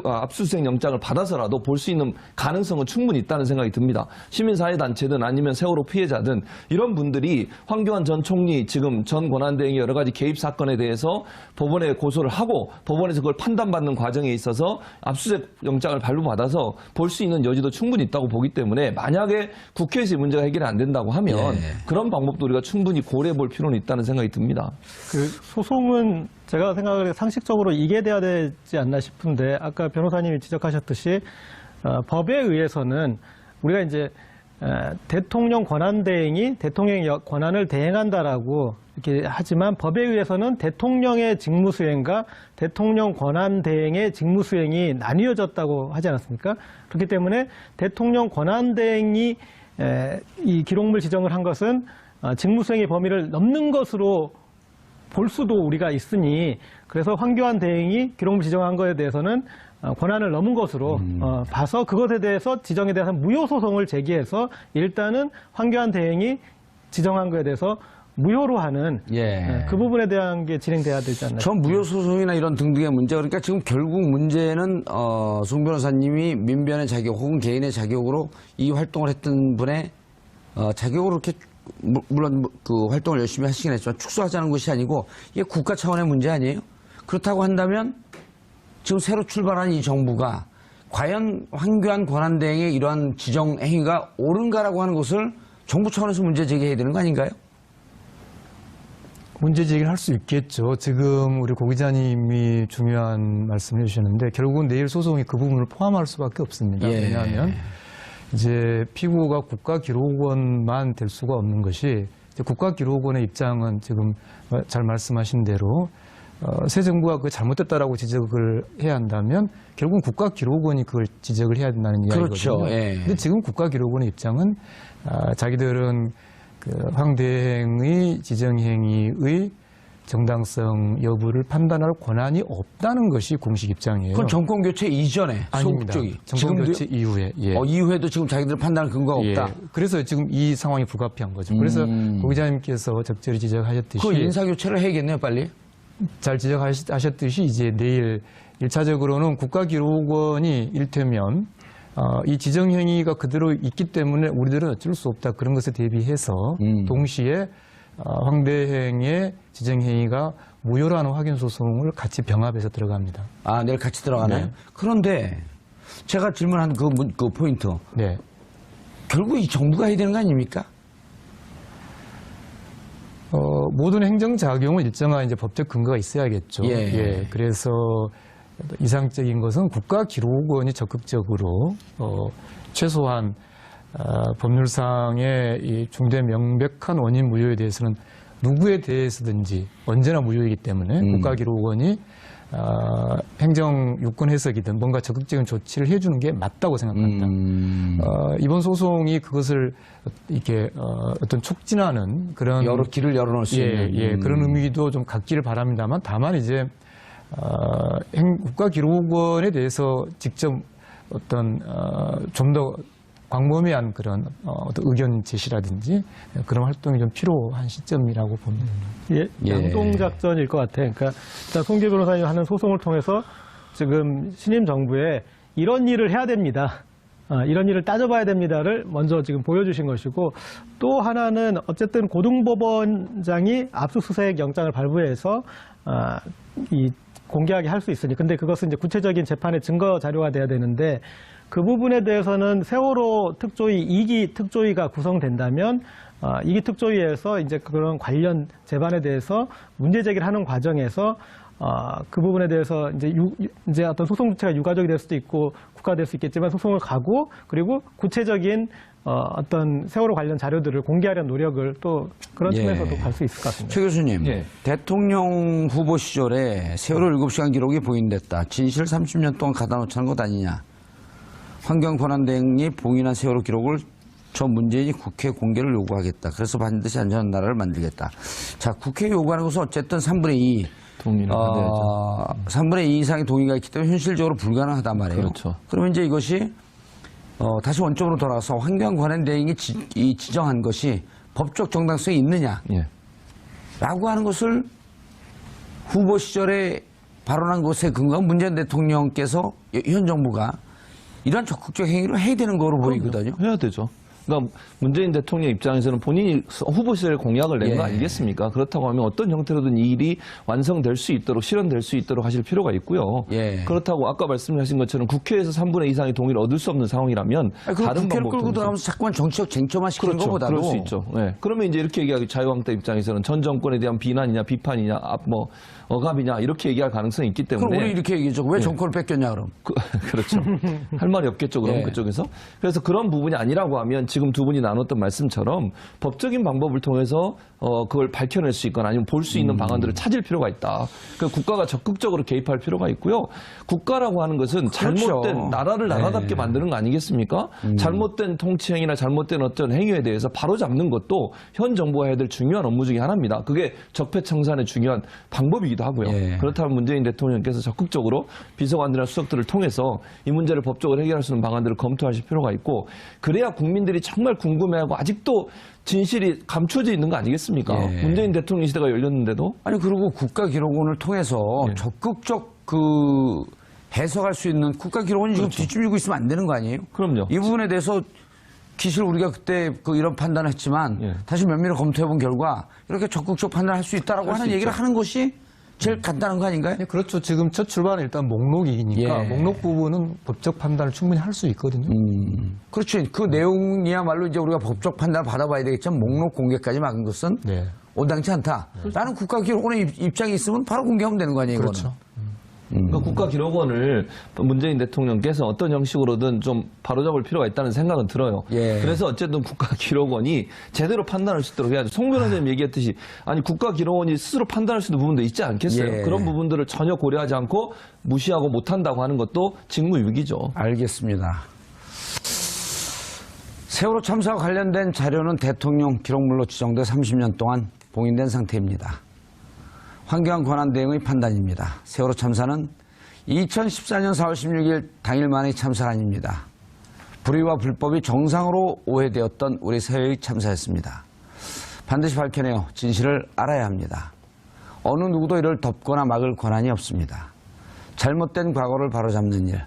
압수수색 영장을 받아서라도 볼 수 있는 가능성은 충분히 있다는 생각이 듭니다. 시민사회단체든 아니면 세월호 피해자든 이런 분들이 황교안 전 총리 지금 전 권한대행의 여러 가지 개입 사건에 대해서 법원에 고소를 하고 법원에서 그걸 판단받는 과정에 있어서 압수수색 영장을 발부받아서 볼 수 있는 여지도 충분히 있다고 보기 때문에 만약에 국회에서 이 문제가 해결이 안 된다고 하면 예. 그런 방법도 우리가 충분히 고려해 볼 필요는 있다는 생각이 듭니다. 그 소송은 제가 생각을 상식적으로 이게 돼야 되지 않나 싶은데 아까 변호사님이 지적하셨듯이 법에 의해서는 우리가 이제 대통령 권한대행이 대통령의 권한을 대행한다라고 이렇게 하지만 법에 의해서는 대통령의 직무수행과 대통령 권한대행의 직무수행이 나뉘어졌다고 하지 않았습니까? 그렇기 때문에 대통령 권한대행이 이 기록물 지정을 한 것은 직무수행의 범위를 넘는 것으로 볼 수도 우리가 있으니 그래서 황교안 대행이 기록물 지정한 것에 대해서는 권한을 넘은 것으로 봐서 그것에 대해서 지정에 대해서 무효 소송을 제기해서 일단은 황교안 대행이 지정한 것에 대해서 무효로 하는 예. 그 부분에 대한 게 진행돼야 되지 않나. 저 무효 소송이나 이런 등등의 문제, 그러니까 지금 결국 문제는 송 변호사님이 민변의 자격 혹은 개인의 자격으로 이 활동을 했던 분의 자격으로 이렇게 물론 그 활동을 열심히 하시긴 했지만 축소하자는 것이 아니고 이게 국가 차원의 문제 아니에요? 그렇다고 한다면 지금 새로 출발한 이 정부가 과연 황교안 권한대행의 이러한 지정 행위가 옳은가라고 하는 것을 정부 차원에서 문제 제기해야 되는 거 아닌가요? 문제 제기를 할 수 있겠죠. 지금 우리 고 기자님이 중요한 말씀을 해주셨는데 결국은 내일 소송이 그 부분을 포함할 수밖에 없습니다. 예. 왜냐하면 이제 피고가 국가기록원만 될 수가 없는 것이 이제 국가기록원의 입장은 지금 잘 말씀하신 대로 새 정부가 그 잘못됐다라고 지적을 해야 한다면 결국은 국가기록원이 그걸 지적을 해야 된다는 이야기거든요. 그렇죠. 예. 근데 지금 국가기록원의 입장은 자기들은 그 황 대행의 지정행위의 정당성 여부를 판단할 권한이 없다는 것이 공식 입장이에요. 그건 정권 교체 이전에 아닙니다. 소극적이 정권 교체 이후에. 예. 이후에도 지금 자기들 판단할 근거가 예. 없다. 그래서 지금 이 상황이 불가피한 거죠. 그래서 고 기자님께서 적절히 지적하셨듯이 그 인사 교체를 해야겠네요, 빨리. 잘 지적하셨듯이 이제 내일 1차적으로는 국가기록원이 일테면 이 지정행위가 그대로 있기 때문에 우리들은 어쩔 수 없다. 그런 것에 대비해서 동시에 황대행의 지정행위가 무효라는 확인 소송을 같이 병합해서 들어갑니다. 아, 내일 같이 들어가나요? 네. 그런데 제가 질문한 그 포인트. 네. 결국 이 정부가 해야 되는 거 아닙니까? 모든 행정작용은 일정한 이제 법적 근거가 있어야겠죠. 예. 그래서 이상적인 것은 국가기록원이 적극적으로 최소한 법률상의 이 중대 명백한 원인 무효에 대해서는 누구에 대해서든지 언제나 무효이기 때문에 국가기록원이 행정 유권 해석이든 뭔가 적극적인 조치를 해주는 게 맞다고 생각합니다. 이번 소송이 그것을 이렇게 어떤 촉진하는 그런 여러 길을 열어놓을 수 있는. 그런 의미도 좀 갖기를 바랍니다만 다만 이제 국가기록원에 대해서 직접 어떤 좀 더 광범위한 그런 어떤 의견 제시라든지 그런 활동이 좀 필요한 시점이라고 봅니다. 예, 양동작전일 것 같아요. 그러니까 일단 송길 변호사님 하는 소송을 통해서 지금 신임 정부에 이런 일을 해야 됩니다. 이런 일을 따져봐야 됩니다를 먼저 지금 보여주신 것이고 또 하나는 어쨌든 고등법원장이 압수수색 영장을 발부해서 이 공개하게 할 수 있으니 근데 그것은 이제 구체적인 재판의 증거 자료가 돼야 되는데 그 부분에 대해서는 세월호 특조위 2기 특조위가 구성된다면 2기 특조위에서 이제 그런 관련 재반에 대해서 문제 제기를 하는 과정에서 그 부분에 대해서 이제 어떤 소송 주체가 유가족이 될 수도 있고 국가가 될 수 있겠지만 소송을 가고 그리고 구체적인 어떤 세월호 관련 자료들을 공개하려는 노력을 또 그런 측면에서도 갈 수 있을 것 같습니다. 최 교수님, 예. 대통령 후보 시절에 세월호 7시간 기록이 보인댔다. 진실 30년 동안 가다 놓자는 것 아니냐. 황교안 권한대행이 봉인한 세월호 기록을 저 문재인이 국회 공개를 요구하겠다. 그래서 반드시 안전한 나라를 만들겠다. 자, 국회 요구하는 것은 어쨌든 3분의 2. 동의를 받아야죠. 3분의 2 이상의 동의가 있기 때문에 현실적으로 불가능하단 말이에요. 그렇죠. 그러면 이제 이것이 다시 원점으로 돌아가서 황교안 권한대행이 지정한 것이 법적 정당성이 있느냐. 예. 라고 하는 것을 후보 시절에 발언한 것에 근거한 문재인 대통령께서 현 정부가 이런 적극적 행위를 해야 되는 거로 보이거든요. 해야 되죠. 그러니까 문재인 대통령 입장에서는 본인이 후보 시절에 공약을 낸 거 아니겠습니까? 그렇다고 하면 어떤 형태로든 이 일이 완성될 수 있도록 실현될 수 있도록 하실 필요가 있고요. 예. 그렇다고 아까 말씀하신 것처럼 국회에서 3분의 2 이상의 동의를 얻을 수 없는 상황이라면 다른 국회를 끌고 통해서 들어가면서 자꾸만 정치적 쟁점화 시키는 그렇죠. 것보다도 그럴 수 있죠. 네. 그러면 이제 이렇게 얘기하기 자유한국당 입장에서는 전 정권에 대한 비난이냐 비판이냐 억압이냐 이렇게 얘기할 가능성이 있기 때문에 그럼 우리 이렇게 얘기죠. 왜 정권을 뺏겼냐 그럼. 그렇죠. 할 말이 없겠죠. 그럼 예. 그쪽에서. 그래서 그런 부분이 아니라고 하면 지금 두 분이 나눴던 말씀처럼 법적인 방법을 통해서 그걸 밝혀낼 수 있거나 아니면 볼 수 있는 방안들을 찾을 필요가 있다. 그러니까 국가가 적극적으로 개입할 필요가 있고요. 국가라고 하는 것은 그렇죠. 잘못된 나라를 나라답게 만드는 거 아니겠습니까? 잘못된 통치행위나 잘못된 어떤 행위에 대해서 바로 잡는 것도 현 정부가 해야 될 중요한 업무 중에 하나입니다. 그게 적폐청산의 중요한 방법이기도 하고요. 예. 그렇다면 문재인 대통령께서 적극적으로 비서관들이나 수석들을 통해서 이 문제를 법적으로 해결할 수 있는 방안들을 검토하실 필요가 있고 그래야 국민들이 정말 궁금해하고 아직도 진실이 감춰져 있는 거 아니겠습니까? 예. 문재인 대통령 시대가 열렸는데도. 아니 그리고 국가기록원을 통해서 예. 적극적 해석할 수 있는 국가기록원이 지금 뒷줄이고 있으면 안 되는 거 아니에요? 그럼요. 이 부분에 대해서 기실 우리가 그때 이런 판단을 했지만 예. 다시 면밀히 검토해 본 결과 이렇게 적극적 판단할 수 있다라고 하는 얘기를 하는 것이 제일 간단한 거 아닌가요? 네, 그렇죠. 지금 첫 출발은 일단 목록이니까 예. 목록 부분은 법적 판단을 충분히 할 수 있거든요. 그렇지. 그 내용이야말로 이제 우리가 법적 판단을 받아봐야 되겠지만 목록 공개까지 막은 것은 네. 온당치 않다. 라는 국가기록원의 입장이 있으면 바로 공개하면 되는 거 아니에요? 그렇죠. 이거는? 그러니까 국가기록원을 문재인 대통령께서 어떤 형식으로든 좀 바로잡을 필요가 있다는 생각은 들어요. 예. 그래서 어쨌든 국가기록원이 제대로 판단할 수 있도록 해야죠. 송 변호사님 얘기했듯이 아니 국가기록원이 스스로 판단할 수 있는 부분도 있지 않겠어요. 예. 그런 부분들을 전혀 고려하지 않고 무시하고 못한다고 하는 것도 직무유기죠. 알겠습니다. 세월호 참사와 관련된 자료는 대통령 기록물로 지정돼 30년 동안 봉인된 상태입니다. 황교안 권한대행의 판단입니다. 세월호 참사는 2014년 4월 16일 당일만의 참사가 아닙니다. 불의와 불법이 정상으로 오해되었던 우리 사회의 참사였습니다. 반드시 밝혀내어 진실을 알아야 합니다. 어느 누구도 이를 덮거나 막을 권한이 없습니다. 잘못된 과거를 바로잡는 일,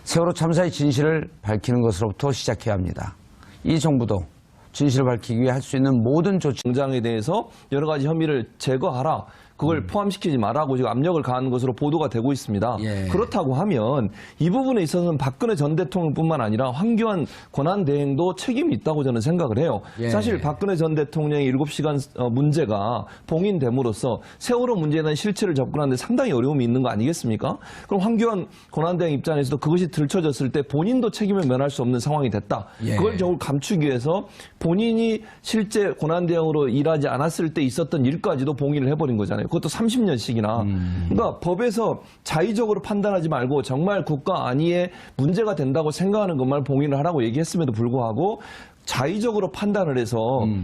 세월호 참사의 진실을 밝히는 것으로부터 시작해야 합니다. 이 정부도 진실을 밝히기 위해 할 수 있는 모든 조치 공장에 대해서 여러 가지 혐의를 제거하라. 그걸 포함시키지 말라고 지금 압력을 가하는 것으로 보도가 되고 있습니다. 예. 그렇다고 하면 이 부분에 있어서는 박근혜 전 대통령뿐만 아니라 황교안 권한대행도 책임이 있다고 저는 생각을 해요. 예. 사실 박근혜 전 대통령의 7시간 문제가 봉인됨으로써 세월호 문제에 대한 실체를 접근하는데 상당히 어려움이 있는 거 아니겠습니까? 그럼 황교안 권한대행 입장에서도 그것이 들춰졌을 때 본인도 책임을 면할 수 없는 상황이 됐다. 예. 그걸 겨우 감추기 위해서 본인이 실제 권한대행으로 일하지 않았을 때 있었던 일까지도 봉인을 해버린 거잖아요. 그것도 30년씩이나. 그러니까 법에서 자의적으로 판단하지 말고 정말 국가 안위에 문제가 된다고 생각하는 것만 봉인을 하라고 얘기했음에도 불구하고 자의적으로 판단을 해서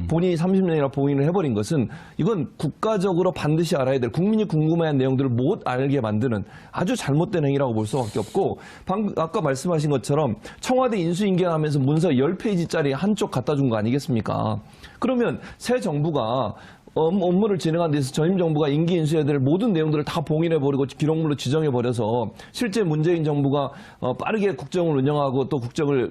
본인이 30년이나 봉인을 해버린 것은 이건 국가적으로 반드시 알아야 될 국민이 궁금해하는 내용들을 못 알게 만드는 아주 잘못된 행위라고 볼 수밖에 없고 아까 말씀하신 것처럼 청와대 인수인계하면서 문서 10페이지짜리 한쪽 갖다 준 거 아니겠습니까? 그러면 새 정부가 업무를 진행하는 데서 전임 정부가 임기 인수해야 될 모든 내용들을 다 봉인해버리고 기록물로 지정해버려서 실제 문재인 정부가 빠르게 국정을 운영하고 또 국정을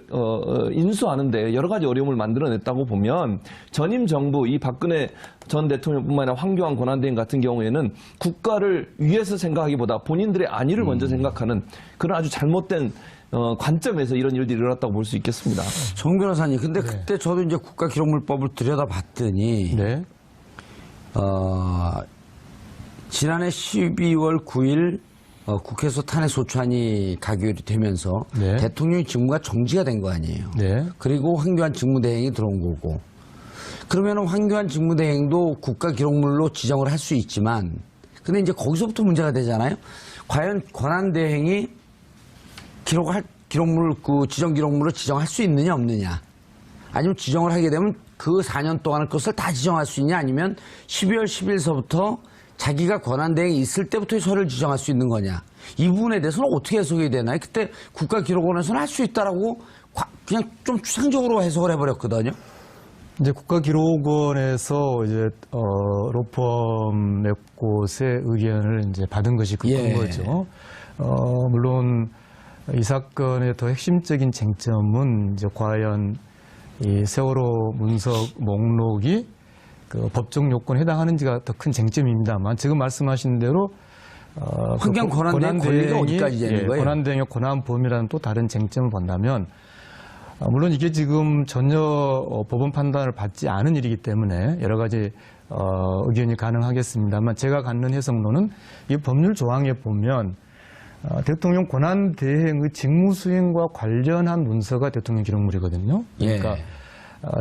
인수하는데 여러 가지 어려움을 만들어냈다고 보면 전임 정부 이 박근혜 전 대통령뿐만 아니라 황교안 권한대행 같은 경우에는 국가를 위해서 생각하기보다 본인들의 안위를 먼저 생각하는 그런 아주 잘못된 관점에서 이런 일들이 일어났다고 볼 수 있겠습니다. 정 변호사님, 근데 그때 저도 이제 국가기록물법을 들여다봤더니 네. 지난해 12월 9일 국회에서 탄핵 소추안이 가결이 되면서 네. 대통령의 직무가 정지가 된 거 아니에요. 네. 그리고 황교안 직무대행이 들어온 거고. 그러면 황교안 직무대행도 국가기록물로 지정을 할 수 있지만, 근데 이제 거기서부터 문제가 되잖아요. 과연 권한대행이 기록물 지정 기록물로 지정할 수 있느냐 없느냐. 아니면 지정을 하게 되면 그 4년 동안의 것을 다 지정할 수 있냐, 아니면 12월 10일서부터 자기가 권한대행이 있을 때부터 서류를 지정할 수 있는 거냐. 이 부분에 대해서는 어떻게 해석이 되나요? 그때 국가기록원에서는 할 수 있다라고 그냥 좀 추상적으로 해석을 해버렸거든요. 이제 국가기록원에서 이제 로펌 몇 곳의 의견을 이제 받은 것이 큰 예. 거죠. 물론 이 사건의 더 핵심적인 쟁점은 이제 과연 이 세월호 문서 목록이 그 법적 요건에 해당하는지가 더 큰 쟁점입니다만 지금 말씀하신 대로 황교안 권한대행 권리가 어디까지 되는 거예요? 권한대행의 권한 범위라는 또 다른 쟁점을 본다면 물론 이게 지금 전혀 법원 판단을 받지 않은 일이기 때문에 여러 가지 의견이 가능하겠습니다만 제가 갖는 해석론은 이 법률 조항에 보면 대통령 권한대행의 직무수행과 관련한 문서가 대통령 기록물이거든요. 그러니까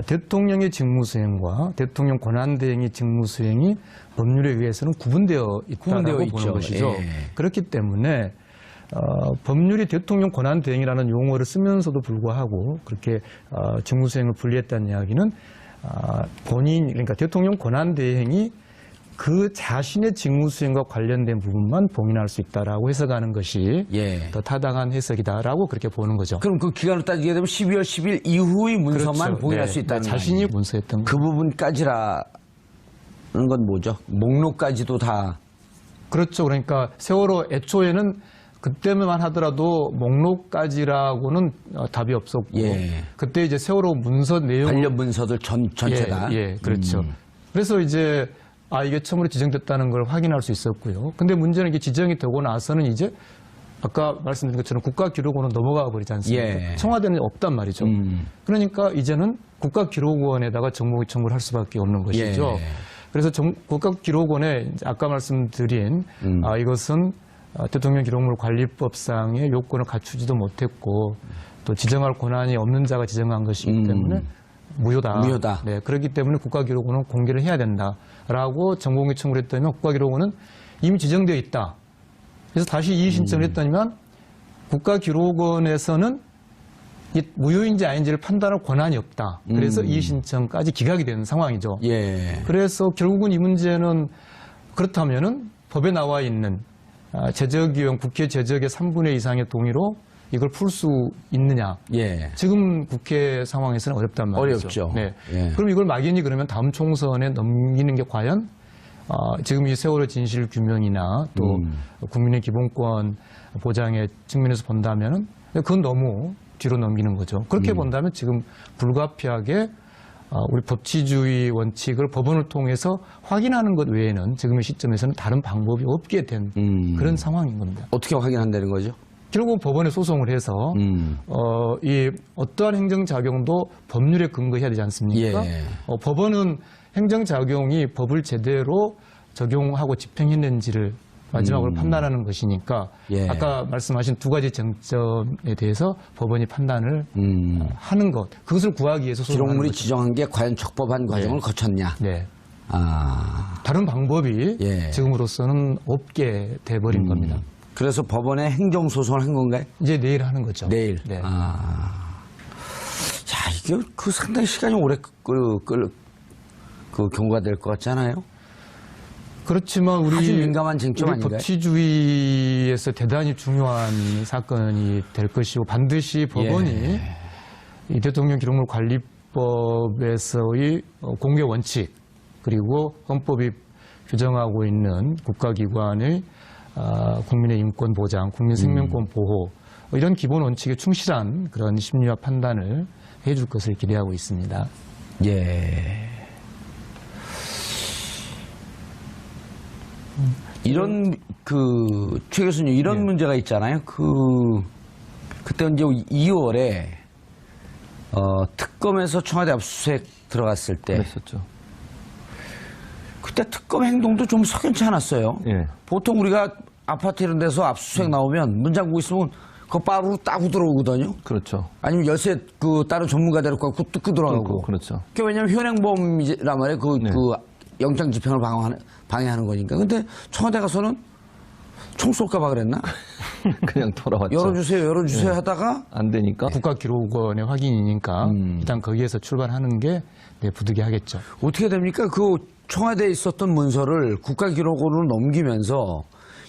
대통령의 직무수행과 대통령 권한대행의 직무수행이 법률에 의해서는 구분되어 있다고 보는 것이죠. 예. 그렇기 때문에 법률이 대통령 권한대행이라는 용어를 쓰면서도 불구하고 그렇게 직무수행을 분리했다는 이야기는 본인, 그러니까 대통령 권한대행이 그 자신의 직무 수행과 관련된 부분만 봉인할 수 있다라고 해석하는 것이 예. 더 타당한 해석이다라고 그렇게 보는 거죠. 그럼 그 기간으로 따지게 되면 12월 10일 이후의 문서만 그렇죠. 봉인할 네. 수 있다는 거 자신이 아니에요? 문서했던 그 부분까지라는 건 뭐죠? 목록까지도 다. 그렇죠. 그러니까 세월호 애초에는 그때만 하더라도 목록까지라고는 답이 없었고 예. 그때 이제 세월호 문서 내용 관련 문서들 전체 다. 예, 그렇죠. 그래서 이제 이게 처음으로 지정됐다는 걸 확인할 수 있었고요. 근데 문제는 이게 지정이 되고 나서는 이제 아까 말씀드린 것처럼 국가기록원은 넘어가 버리지 않습니까? 예. 청와대는 없단 말이죠. 그러니까 이제는 국가기록원에다가 정보 청구를 할 수밖에 없는 것이죠. 예. 그래서 국가기록원에 이제 아까 말씀드린 이것은 대통령 기록물 관리법상의 요건을 갖추지도 못했고 또 지정할 권한이 없는 자가 지정한 것이기 때문에 무효다. 무효다. 네, 그렇기 때문에 국가기록원은 공개를 해야 된다라고 정보공개 청구를 했더니 국가기록원은 이미 지정되어 있다. 그래서 다시 이의 신청을 했더니만 국가기록원에서는 무효인지 아닌지를 판단할 권한이 없다. 그래서 이의 신청까지 기각이 되는 상황이죠. 예. 그래서 결국은 이 문제는 그렇다면은 법에 나와 있는 제적위원 국회 제적의 3분의 2 이상의 동의로 이걸 풀 수 있느냐? 예. 지금 국회 상황에서는 어렵단 말이죠. 어렵죠. 네. 예. 그럼 이걸 막연히 그러면 다음 총선에 넘기는 게 과연 지금 이 세월호 진실 규명이나 또 국민의 기본권 보장의 측면에서 본다면은 그건 너무 뒤로 넘기는 거죠. 그렇게 본다면 지금 불가피하게 우리 법치주의 원칙을 법원을 통해서 확인하는 것 외에는 지금의 시점에서는 다른 방법이 없게 된 그런 상황인 겁니다. 어떻게 확인한다는 거죠? 결국 법원에 소송을 해서 이 어떠한 행정작용도 법률에 근거해야 되지 않습니까? 예. 법원은 행정작용이 법을 제대로 적용하고 집행했는지를 마지막으로 판단하는 것이니까 예. 아까 말씀하신 두 가지 쟁점에 대해서 법원이 판단을 하는 것 그것을 구하기 위해서 소송하는 기록물이 거죠. 지정한 게 과연 적법한 과정을 거쳤냐? 네. 아. 다른 방법이 예. 지금으로서는 없게 돼버린 겁니다. 그래서 법원에 행정소송을 한 건가요? 이제 내일 하는 거죠. 내일. 네. 자, 이게 상당히 시간이 오래 경과가 될 것 같지 않아요? 그렇지만 우리 아주 민감한 쟁점 우리 아닌가요? 법치주의에서 대단히 중요한 사건이 될 것이고 반드시 법원이 예. 이 대통령 기록물 관리법에서의 공개 원칙 그리고 헌법이 규정하고 있는 국가기관의 국민의 인권 보장, 국민 생명권 보호 이런 기본 원칙에 충실한 그런 심리와 판단을 해줄 것을 기대하고 있습니다. 예. 이런 최 교수님 이런 문제가 있잖아요. 그때 이제 2월에 특검에서 청와대 압수수색 들어갔을 때 그랬었죠. 그때 특검 행동도 좀 석연치 않았어요. 예. 보통 우리가 아파트 이런 데서 압수수색 나오면 문 잠그고 있으면 그거 바로 따고 들어오거든요. 그렇죠. 아니면 열쇠 다른 전문가들 거 뜯고 들어가고. 그렇죠. 그게 왜냐면 현행범이란 말이에요. 그 영장 집행을 방해하는 거니까. 근데 청와대 가서는 총 쏠까봐 그랬나? 그냥 돌아왔죠. 열어주세요 하다가 안 되니까. 국가기록원의 확인이니까 일단 거기에서 출발하는 게 부득이하겠죠. 어떻게 됩니까? 그 청와대에 있었던 문서를 국가기록원으로 넘기면서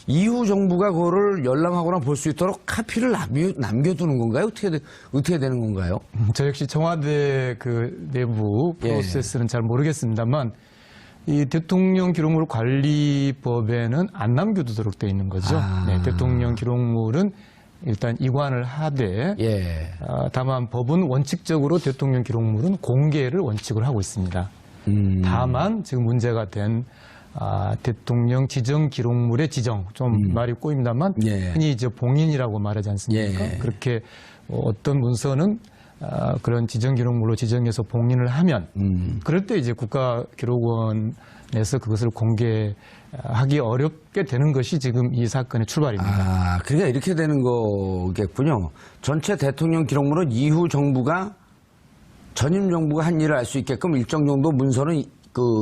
이후 정부가 그거를 열람하거나 볼 수 있도록 카피를 남겨두는 건가요? 어떻게 되는 건가요? 저 역시 청와대 그 내부 프로세스는 잘 모르겠습니다만 이 대통령 기록물 관리법에는 안 남겨두도록 되어 있는 거죠. 네, 대통령 기록물은 일단 이관을 하되 예. 다만 법은 원칙적으로 대통령 기록물은 공개를 원칙으로 하고 있습니다. 다만 지금 문제가 된 대통령 지정 기록물의 지정 좀 말이 꼬입니다만 예. 흔히 이제 봉인이라고 말하지 않습니까? 예. 그렇게 어떤 문서는 그런 지정 기록물로 지정해서 봉인을 하면 그럴 때 이제 국가기록원에서 그것을 공개하기 어렵게 되는 것이 지금 이 사건의 출발입니다. 그러니까 이렇게 되는 거겠군요. 전체 대통령 기록물은 이후 정부가 전임 정부가 한 일을 알 수 있게끔 일정 정도 문서는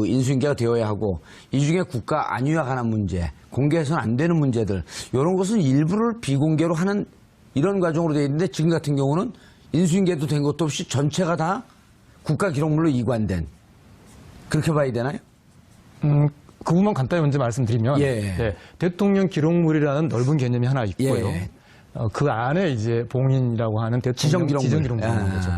인수인계가 되어야 하고 이 중에 국가 안위와 관한 문제, 공개해서는 안 되는 문제들 이런 것은 일부를 비공개로 하는 이런 과정으로 되어 있는데 지금 같은 경우는 인수인계도 된 것도 없이 전체가 다 국가 기록물로 이관된 그렇게 봐야 되나요? 그 부분만 간단히 먼저 말씀드리면 예. 대통령 기록물이라는 넓은 개념이 하나 있고요. 예. 그 안에 이제 봉인이라고 하는 대통령 지정기록물이 있는 거죠.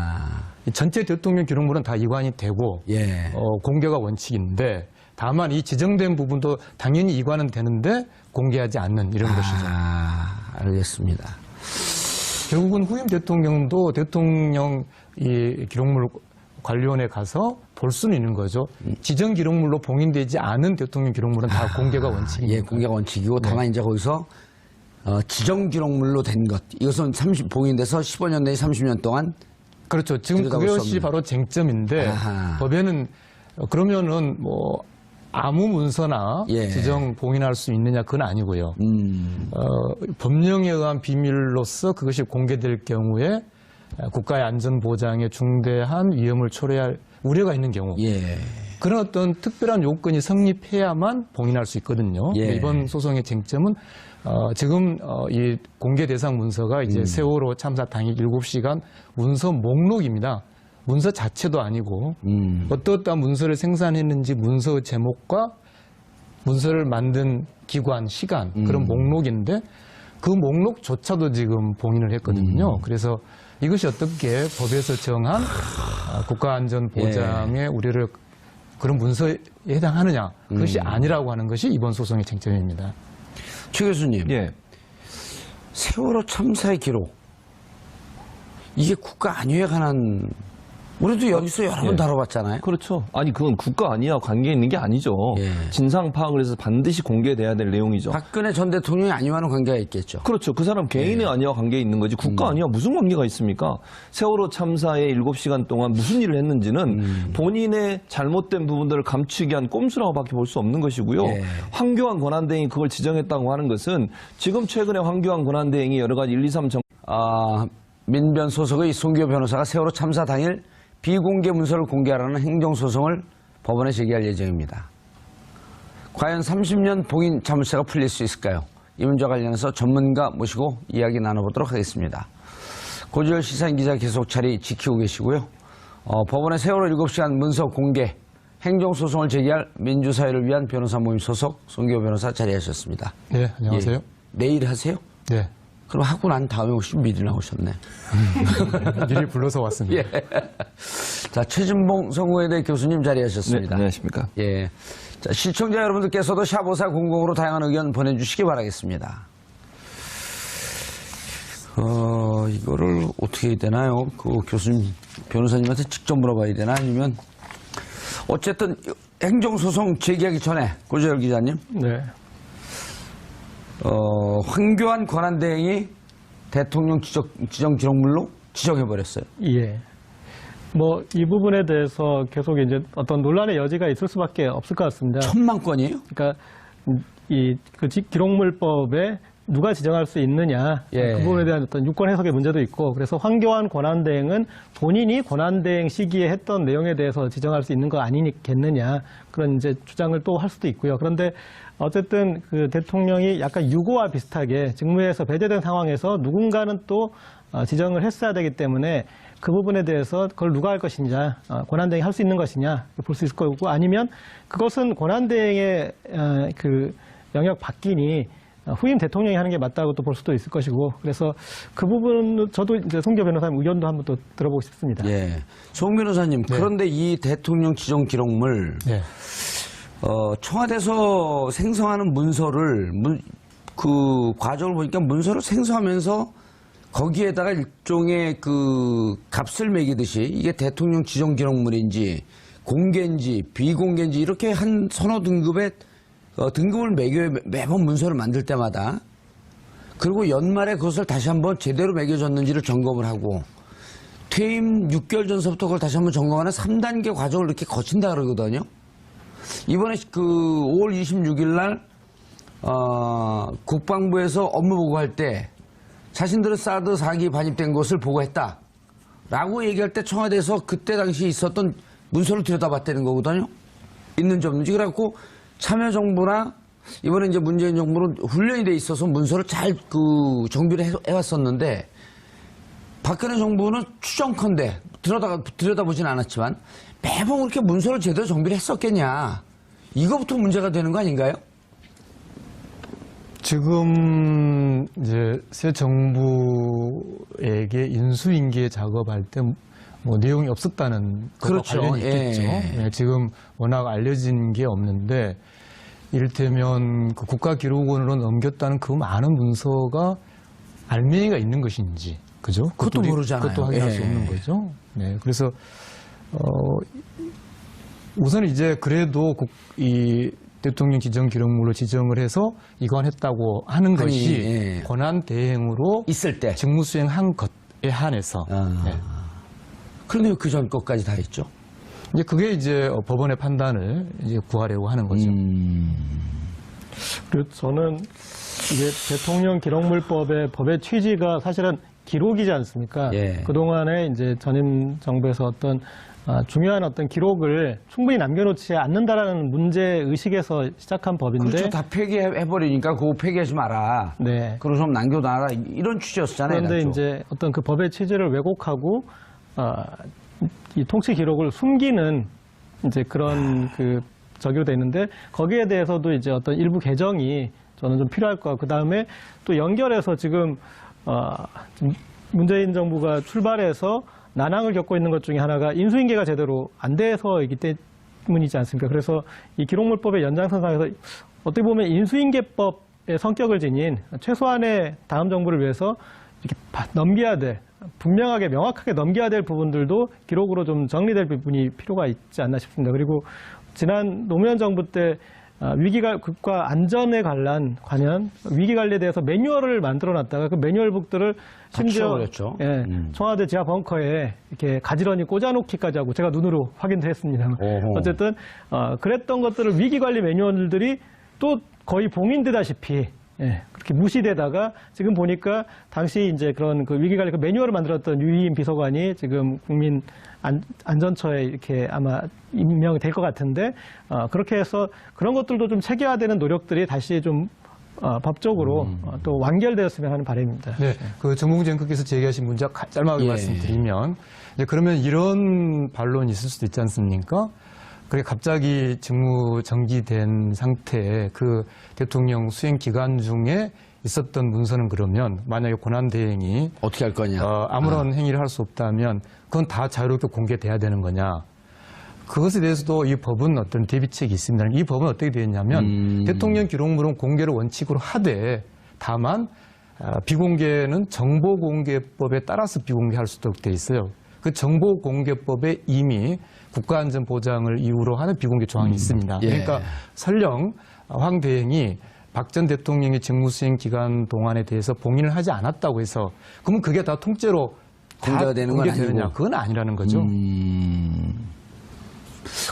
이 전체 대통령 기록물은 다 이관이 되고 예. 공개가 원칙인데 다만 이 지정된 부분도 당연히 이관은 되는데 공개하지 않는 이런 것이죠. 알겠습니다. 결국은 후임 대통령도 대통령 이 기록물 관리원에 가서 볼 수는 있는 거죠. 지정 기록물로 봉인되지 않은 대통령 기록물은 다 공개가 원칙입니다. 예, 공개가 원칙이고 다만 이제 거기서 지정 기록물로 된 것 이것은 봉인돼서 15년 내지 30년 동안 그렇죠. 지금 들여다볼 수 그것이 없는. 바로 쟁점인데 아하. 법에는 그러면은 뭐 아무 문서나 예. 지정 봉인할 수 있느냐 그건 아니고요. 법령에 의한 비밀로서 그것이 공개될 경우에 국가의 안전 보장에 중대한 위험을 초래할 우려가 있는 경우 예. 그런 어떤 특별한 요건이 성립해야만 봉인할 수 있거든요. 예. 이번 소송의 쟁점은 지금 이 공개 대상 문서가 이제 세월호 참사 당일 7시간 문서 목록입니다. 문서 자체도 아니고 어떠한 문서를 생산했는지 문서 제목과 문서를 만든 기관, 시간 그런 목록인데 그 목록조차도 지금 봉인을 했거든요. 그래서 이것이 어떻게 법에서 정한 국가안전보장의 우려를 그런 문서에 해당하느냐 그것이 아니라고 하는 것이 이번 소송의 쟁점입니다. 최 교수님, 예. 세월호 참사의 기록 이게 국가 안위에 관한 우리도 여기서 여러 번 예. 다뤄봤잖아요. 그렇죠. 아니 그건 국가 아니야 관계 있는 게 아니죠. 예. 진상 파악을 해서 반드시 공개돼야 될 내용이죠. 박근혜 전 대통령이 안위와는 관계가 있겠죠. 그렇죠. 그 사람 개인의 안위와 관계 있는 거지 국가 안위와 무슨 관계가 있습니까? 세월호 참사에 7시간 동안 무슨 일을 했는지는 본인의 잘못된 부분들을 감추기 위한 꼼수라고밖에 볼 수 없는 것이고요. 예. 황교안 권한대행이 그걸 지정했다고 하는 것은 지금 최근에 황교안 권한대행이 여러 가지 1, 2, 3 민변 소속의 송기호 변호사가 세월호 참사 당일 비공개 문서를 공개하라는 행정소송을 법원에 제기할 예정입니다. 과연 30년 봉인 자물쇠가 풀릴 수 있을까요? 이 문제와 관련해서 전문가 모시고 이야기 나눠보도록 하겠습니다. 고지열 시사인 기자 계속 자리 지키고 계시고요. 법원의 세월호 7시간 문서 공개 행정소송을 제기할 민주사회를 위한 변호사 모임 소속 송기호 변호사 자리하셨습니다. 네, 안녕하세요. 예. 내일 하세요? 네, 그럼 하고 난 다음에 혹시 미리 나오셨네. 미리 불러서 왔습니다. 예. 자, 최진봉 성공회대 교수님 자리하셨습니다. 네, 안녕하십니까. 예. 자, 시청자 여러분들께서도 샵5400으로 다양한 의견 보내주시기 바라겠습니다. 이거를 어떻게 해야 되나요? 그 교수님, 변호사님한테 직접 물어봐야 되나? 아니면, 어쨌든, 행정소송 제기하기 전에, 고재열 기자님, 네. 황교안 권한대행이 대통령 지정 기록물로 지정해버렸어요. 예. 뭐 이 부분에 대해서 계속 이제 어떤 논란의 여지가 있을 수밖에 없을 것 같습니다. 1000만 건이에요? 그러니까 그 기록물법에 누가 지정할 수 있느냐 예. 그 부분에 대한 어떤 유권 해석의 문제도 있고 그래서 황교안 권한대행은 본인이 권한대행 시기에 했던 내용에 대해서 지정할 수 있는 거 아니겠느냐 그런 이제 주장을 또 할 수도 있고요. 그런데 어쨌든 그 대통령이 약간 유고와 비슷하게 직무에서 배제된 상황에서 누군가는 또 지정을 했어야 되기 때문에 그 부분에 대해서 그걸 누가 할 것이냐, 권한대행이 할 수 있는 것이냐 볼 수 있을 거고 아니면 그것은 권한대행의 그 영역 바뀌니 후임 대통령이 하는 게 맞다고 또 볼 수도 있을 것이고 그래서 그 부분은 저도 이제 송기호 변호사님 의견도 한번 또 들어보고 싶습니다. 예. 송 변호사님, 그런데 이 대통령 지정 기록물, 네. 청와대에서 생성하는 문서를, 그 과정을 보니까 문서를 생성하면서 거기에다가 일종의 그 값을 매기듯이 이게 대통령 지정 기록물인지 공개인지 비공개인지 이렇게 한 서너 등급의 등급을 매겨요. 매번 문서를 만들 때마다. 그리고 연말에 그것을 다시 한번 제대로 매겨졌는지를 점검을 하고 퇴임 6개월 전서부터 그걸 다시 한번 점검하는 3단계 과정을 이렇게 거친다 그러거든요. 이번에 그 5월 26일 날 국방부에서 업무 보고할 때 자신들은 사드 4기 반입된 것을 보고했다 라고 얘기할 때 청와대에서 그때 당시 있었던 문서를 들여다봤다는 거거든요. 있는지 없는지. 그래갖고 참여정부나 이번에 이제 문재인 정부는 훈련이 돼 있어서 문서를 잘 그 정비를 해왔었는데 박근혜 정부는 추정컨대 들여다보진 않았지만 매번 그렇게 문서를 제대로 정비를 했었겠냐 이거부터 문제가 되는 거 아닌가요? 지금 이제 새 정부에게 인수인계 작업할 때 뭐 내용이 없었다는 것과 그렇죠. 관련이 있겠죠. 예. 예, 지금 워낙 알려진 게 없는데 이를테면 그 국가기록원으로 넘겼다는 그 많은 문서가 알맹이가 있는 것인지, 그죠? 그것도 우리 모르잖아요. 그것도 확인할 수 예. 없는 거죠. 네, 그래서 우선 이제 그래도 이 대통령 지정 기록물로 지정을 해서 이관했다고 하는 아니, 것이 예. 권한 대행으로 있을 때. 직무 수행한 것에 한해서 아. 네. 그런데 그 전 것까지 다 했죠. 이제 그게 이제 법원의 판단을 이제 구하려고 하는 거죠. 그리고 저는 이게 대통령 기록물법의 법의 취지가 사실은 기록이지 않습니까? 예. 그동안에 이제 전임 정부에서 어떤 중요한 어떤 기록을 충분히 남겨놓지 않는다라는 문제 의식에서 시작한 법인데, 그렇죠. 다 폐기해버리니까 그거 폐기하지 마라. 네. 그리고 좀 남겨놔라. 이런 취지였잖아요. 그런데 당초. 이제 어떤 그 법의 취지를 왜곡하고 이 통치 기록을 숨기는 이제 그런 그 적용이 돼 있는데, 거기에 대해서도 이제 어떤 일부 개정이 저는 좀 필요할 것 같고, 그 다음에 또 연결해서 지금 문재인 정부가 출발해서 난항을 겪고 있는 것 중에 하나가 인수인계가 제대로 안 돼서이기 때문이지 않습니까? 그래서 이 기록물법의 연장선상에서 어떻게 보면 인수인계법의 성격을 지닌 최소한의 다음 정부를 위해서 이렇게 넘겨야 될, 분명하게 명확하게 넘겨야 될 부분들도 기록으로 좀 정리될 부분이 필요가 있지 않나 싶습니다. 그리고 지난 노무현 정부 때 국가 안전에 관련 위기관리에 대해서 매뉴얼을 만들어놨다가 그 매뉴얼북들을 심지어 치워버렸죠. 예, 청와대 지하 벙커에 이렇게 가지런히 꽂아놓기까지 하고, 제가 눈으로 확인도 했습니다. 오호. 어쨌든 그랬던 것들을 위기관리 매뉴얼들이 또 거의 봉인되다시피 그렇게 무시되다가, 지금 보니까 당시 이제 그런 그 위기관리 그 매뉴얼을 만들었던 유희인 비서관이 지금 국민 안전처에 이렇게 아마 임명이 될 것 같은데, 그렇게 해서 그런 것들도 좀 체계화되는 노력들이 다시 좀 법적으로 또 완결되었으면 하는 바람입니다. 네, 그 정봉주 앵커께서 제기하신 문제 짧게 예. 말씀드리면, 이제 그러면 이런 반론이 있을 수도 있지 않습니까? 그게 갑자기 직무 정지된 상태에 그 대통령 수행 기간 중에 있었던 문서는, 그러면 만약에 권한대행이 어떻게 할 거냐. 아무런 행위를 할 수 없다면 그건 다 자유롭게 공개돼야 되는 거냐? 그것에 대해서도 이 법은 어떤 대비책이 있습니다. 이 법은 어떻게 되어 있냐면 대통령 기록물은 공개를 원칙으로 하되, 다만 비공개는 정보공개법에 따라서 비공개할 수 있도록 되어 있어요. 그 정보공개법에 이미 국가안전보장을 이유로 하는 비공개 조항이 있습니다. 예. 그러니까 설령 황 대행이 박 전 대통령의 직무수행 기간 동안에 대해서 봉인을 하지 않았다고 해서, 그러면 그게 다 통째로 공개가 되는 건 공개되느냐? 아니고. 그건 아니라는 거죠.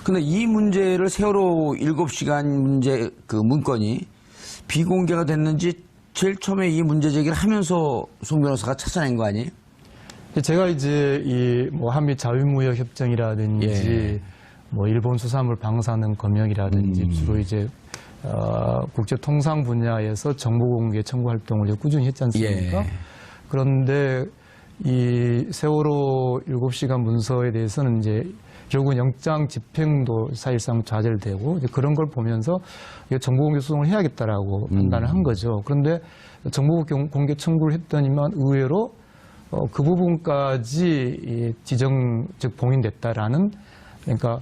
근데 이 문제를 세월호 7시간 문제 그 문건이 비공개가 됐는지 제일 처음에 이 문제 제기를 하면서 송 변호사가 찾아낸 거 아니에요? 제가 이제 이 뭐 한미 자유무역 협정이라든지 예. 뭐 일본 수산물 방사능 검역이라든지 주로 이제 국제 통상 분야에서 정보 공개 청구 활동을 꾸준히 했지 않습니까? 예. 그런데 이 세월호 7시간 문서에 대해서는 이제 결국은 영장 집행도 사실상 좌절되고, 이제 그런 걸 보면서 정보 공개 소송을 해야겠다라고 판단을 한 거죠. 그런데 정보 공개 청구를 했더니만 의외로 그 부분까지 지정, 즉 봉인됐다라는, 그러니까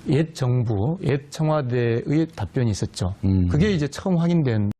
옛 정부, 옛 청와대의 답변이 있었죠. 그게 이제 처음 확인된